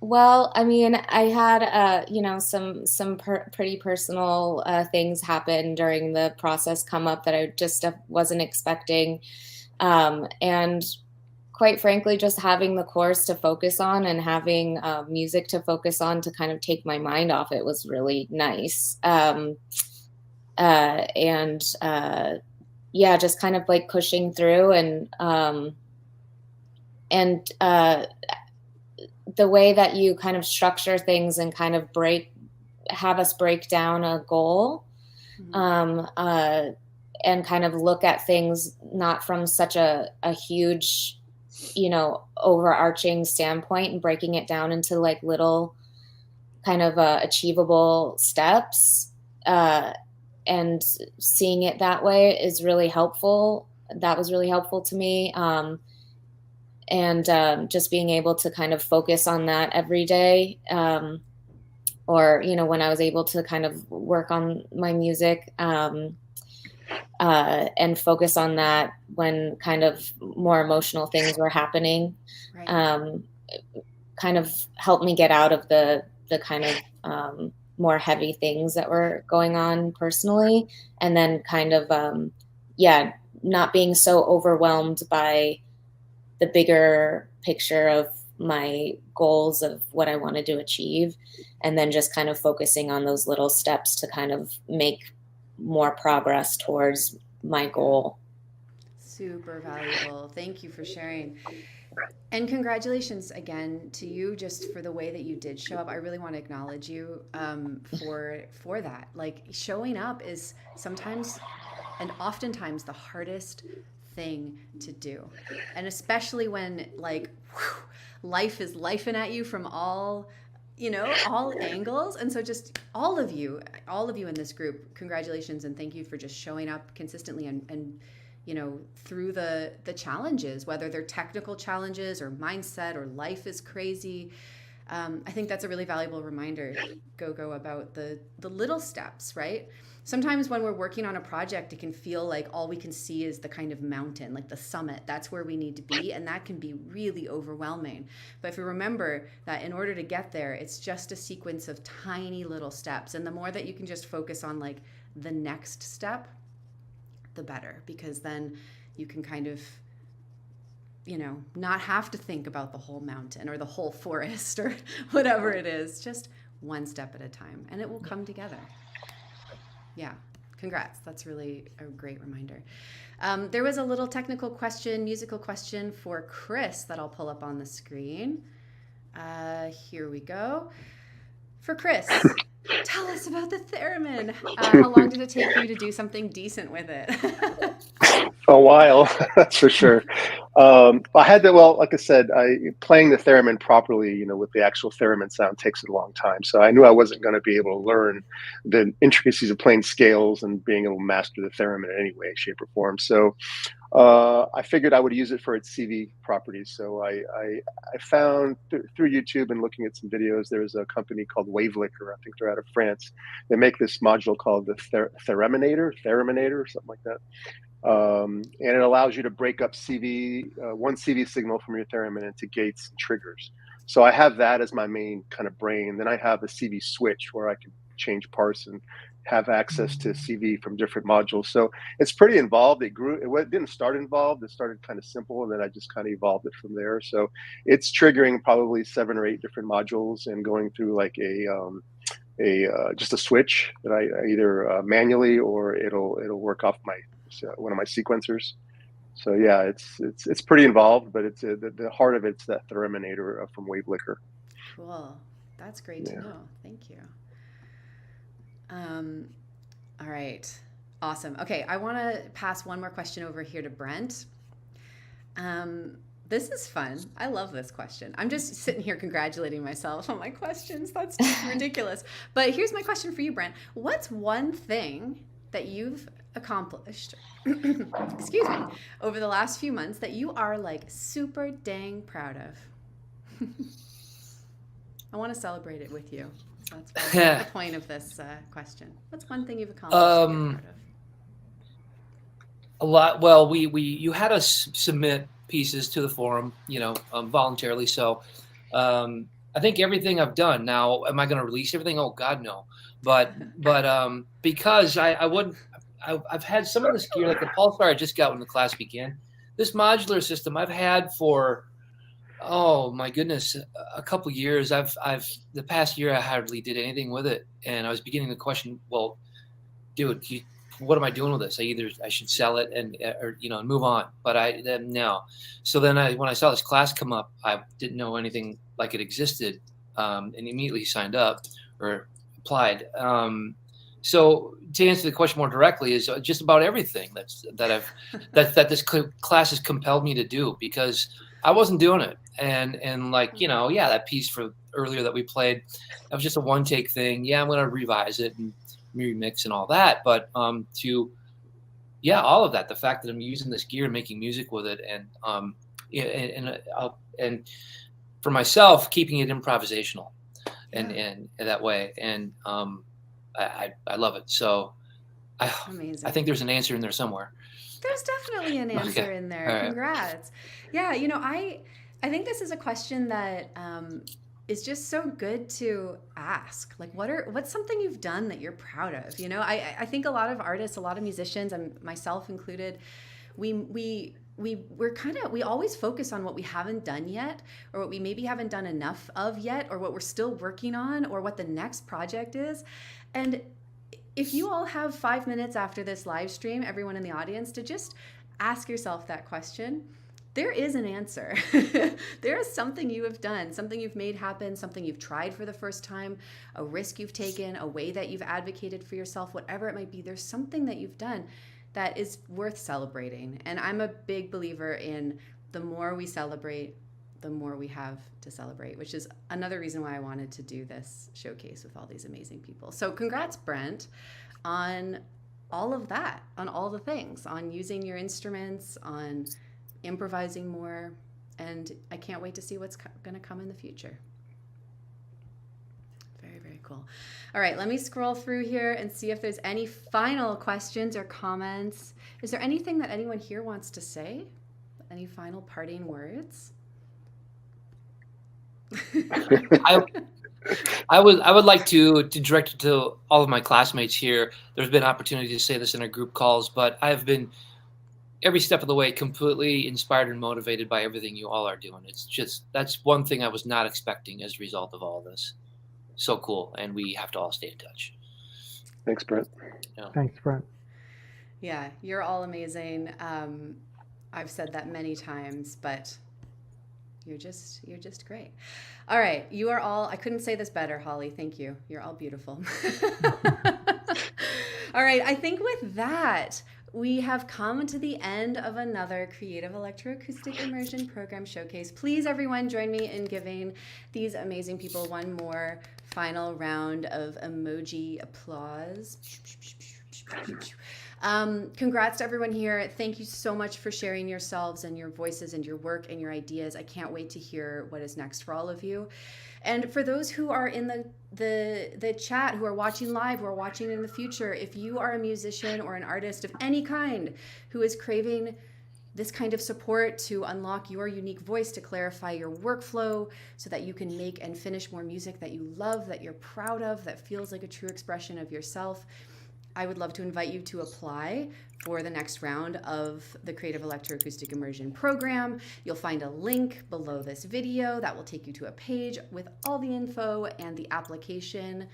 Well, I mean, I had some pretty personal things happen during the process come up that I just wasn't expecting, and quite frankly, just having the course to focus on and having music to focus on to kind of take my mind off it was really nice. Just kind of pushing through and the way that you kind of structure things and kind of have us break down a goal, mm-hmm. And kind of look at things not from such a huge, overarching standpoint, and breaking it down into little kind of achievable steps, and seeing it that way is really helpful. That was really helpful to me. Just being able to kind of focus on that every day, or when I was able to kind of work on my music, and focus on that when kind of more emotional things were happening. Right. Kind of helped me get out of the kind of more heavy things that were going on personally, and then kind of not being so overwhelmed by the bigger picture of my goals of what I wanted to achieve, and then just kind of focusing on those little steps to kind of make more progress towards my goal. Super valuable. Thank you for sharing. And congratulations again to you just for the way that you did show up. I really want to acknowledge you for that. Like, showing up is sometimes and oftentimes the hardest thing to do. And especially when like life is lifing at you from all angles. And so just all of you in this group, congratulations and thank you for just showing up consistently and through the challenges, whether they're technical challenges or mindset or life is crazy. I think that's a really valuable reminder, Go about the little steps, right? Sometimes when we're working on a project, it can feel like all we can see is the kind of mountain, like the summit. That's where we need to be, and that can be really overwhelming. But if we remember that in order to get there, it's just a sequence of tiny little steps. And the more that you can just focus on like the next step, the better, because then you can kind of not have to think about the whole mountain or the whole forest or whatever it is, just one step at a time, and it will come together. Yeah, congrats. That's really a great reminder. There was a little technical question, musical question for Chris that I'll pull up on the screen. Here we go. For Chris, tell us about the theremin. How long did it take you to do something decent with it? A while, that's for sure. I had to, like I said, playing the theremin properly, with the actual theremin sound takes a long time. So I knew I wasn't going to be able to learn the intricacies of playing scales and being able to master the theremin in any way, shape, or form. So I figured I would use it for its CV properties. So I found through YouTube and looking at some videos, there's a company called Wavelicker. I think they're out of France. They make this module called the Thereminator, something like that. And it allows you to break up one CV signal from your theremin into gates and triggers. So I have that as my main kind of brain. Then I have a CV switch where I can change parts and have access to CV from different modules. So it's pretty involved. It didn't start involved. It started kind of simple, and then I just kind of evolved it from there. So it's triggering probably 7 or 8 different modules and going through like just a switch that I either manually or it'll work off one of my sequencers. So yeah, it's pretty involved, but it's the heart of it's that Thereminator from Wavelicker. Cool, that's great to know. Thank you. All right, awesome. Okay, I want to pass one more question over here to Brent. This is fun. I love this question. I'm just sitting here congratulating myself on my questions. That's just ridiculous. But here's my question for you, Brent. What's one thing that you've accomplished, excuse me, over the last few months that you are like super dang proud of? I want to celebrate it with you. So that's the point of this question. What's one thing you've accomplished that you're proud of? A lot. Well, you had us submit pieces to the forum, voluntarily. So I think everything I've done now, am I going to release everything? Oh God, no. But because I've had some of this gear, like the Pulsar I just got when the class began. This modular system I've had for, oh my goodness, a couple years. The past year I hardly did anything with it, and I was beginning to question, well, dude, what am I doing with this? I should sell it and move on. But no. So then when I saw this class come up, I didn't know anything like it existed, and immediately signed up or applied. So to answer the question more directly is just about everything that this class has compelled me to do, because I wasn't doing it. And like, that piece for earlier that we played, that was just a one take thing. Yeah, I'm going to revise it and remix and all that. But all of that, the fact that I'm using this gear and making music with it, and for myself, keeping it improvisational and that way. And I love it. So Amazing. I think there's an answer in there somewhere. There's definitely an answer in there. Right. Congrats. Yeah, I think this is a question that is just so good to ask. Like, what's something you've done that you're proud of? I think a lot of artists, a lot of musicians, and myself included, we always focus on what we haven't done yet, or what we maybe haven't done enough of yet, or what we're still working on, or what the next project is. And if you all have 5 minutes after this live stream, everyone in the audience, to just ask yourself that question, there is an answer. There is something you have done, something you've made happen, something you've tried for the first time, a risk you've taken, a way that you've advocated for yourself, whatever it might be. There's something that you've done that is worth celebrating. And I'm a big believer in the more we celebrate, the more we have to celebrate, which is another reason why I wanted to do this showcase with all these amazing people. So congrats, Brent, on all of that, on all the things, on using your instruments, on improvising more, and I can't wait to see what's going to come in the future. Very, very cool. All right, let me scroll through here and see if there's any final questions or comments. Is there anything that anyone here wants to say? Any final parting words? I would like to direct it to all of my classmates here. There's been opportunity to say this in our group calls, but I have been every step of the way completely inspired and motivated by everything you all are doing. It's just, that's one thing I was not expecting as a result of all this. So cool, and we have to all stay in touch. Thanks, Brent. Yeah. Thanks, Brent. Yeah, you're all amazing. I've said that many times, but you're just great. All right, you are all, I couldn't say this better, Holly. Thank you. You're all beautiful. All right, I think with that, we have come to the end of another Creative Electroacoustic Immersion Program Showcase. Please, everyone, join me in giving these amazing people one more final round of emoji applause. Congrats to everyone here. Thank you so much for sharing yourselves and your voices and your work and your ideas. I can't wait to hear what is next for all of you. And for those who are in the chat, who are watching live, who are watching in the future, if you are a musician or an artist of any kind who is craving this kind of support to unlock your unique voice, to clarify your workflow so that you can make and finish more music that you love, that you're proud of, that feels like a true expression of yourself, I would love to invite you to apply for the next round of the Creative Electroacoustic Immersion program. You'll find a link below this video that will take you to a page with all the info and the application.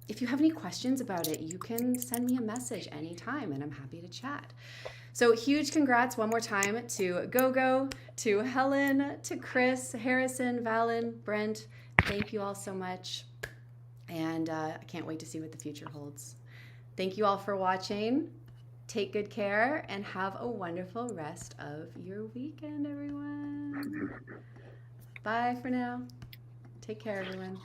If you have any questions about it, you can send me a message anytime and I'm happy to chat. So huge congrats one more time to Gogo, to Helen, to Chris, Harrison, Valen, Brent. Thank you all so much. And I can't wait to see what the future holds. Thank you all for watching. Take good care and have a wonderful rest of your weekend, everyone. Bye for now. Take care, everyone.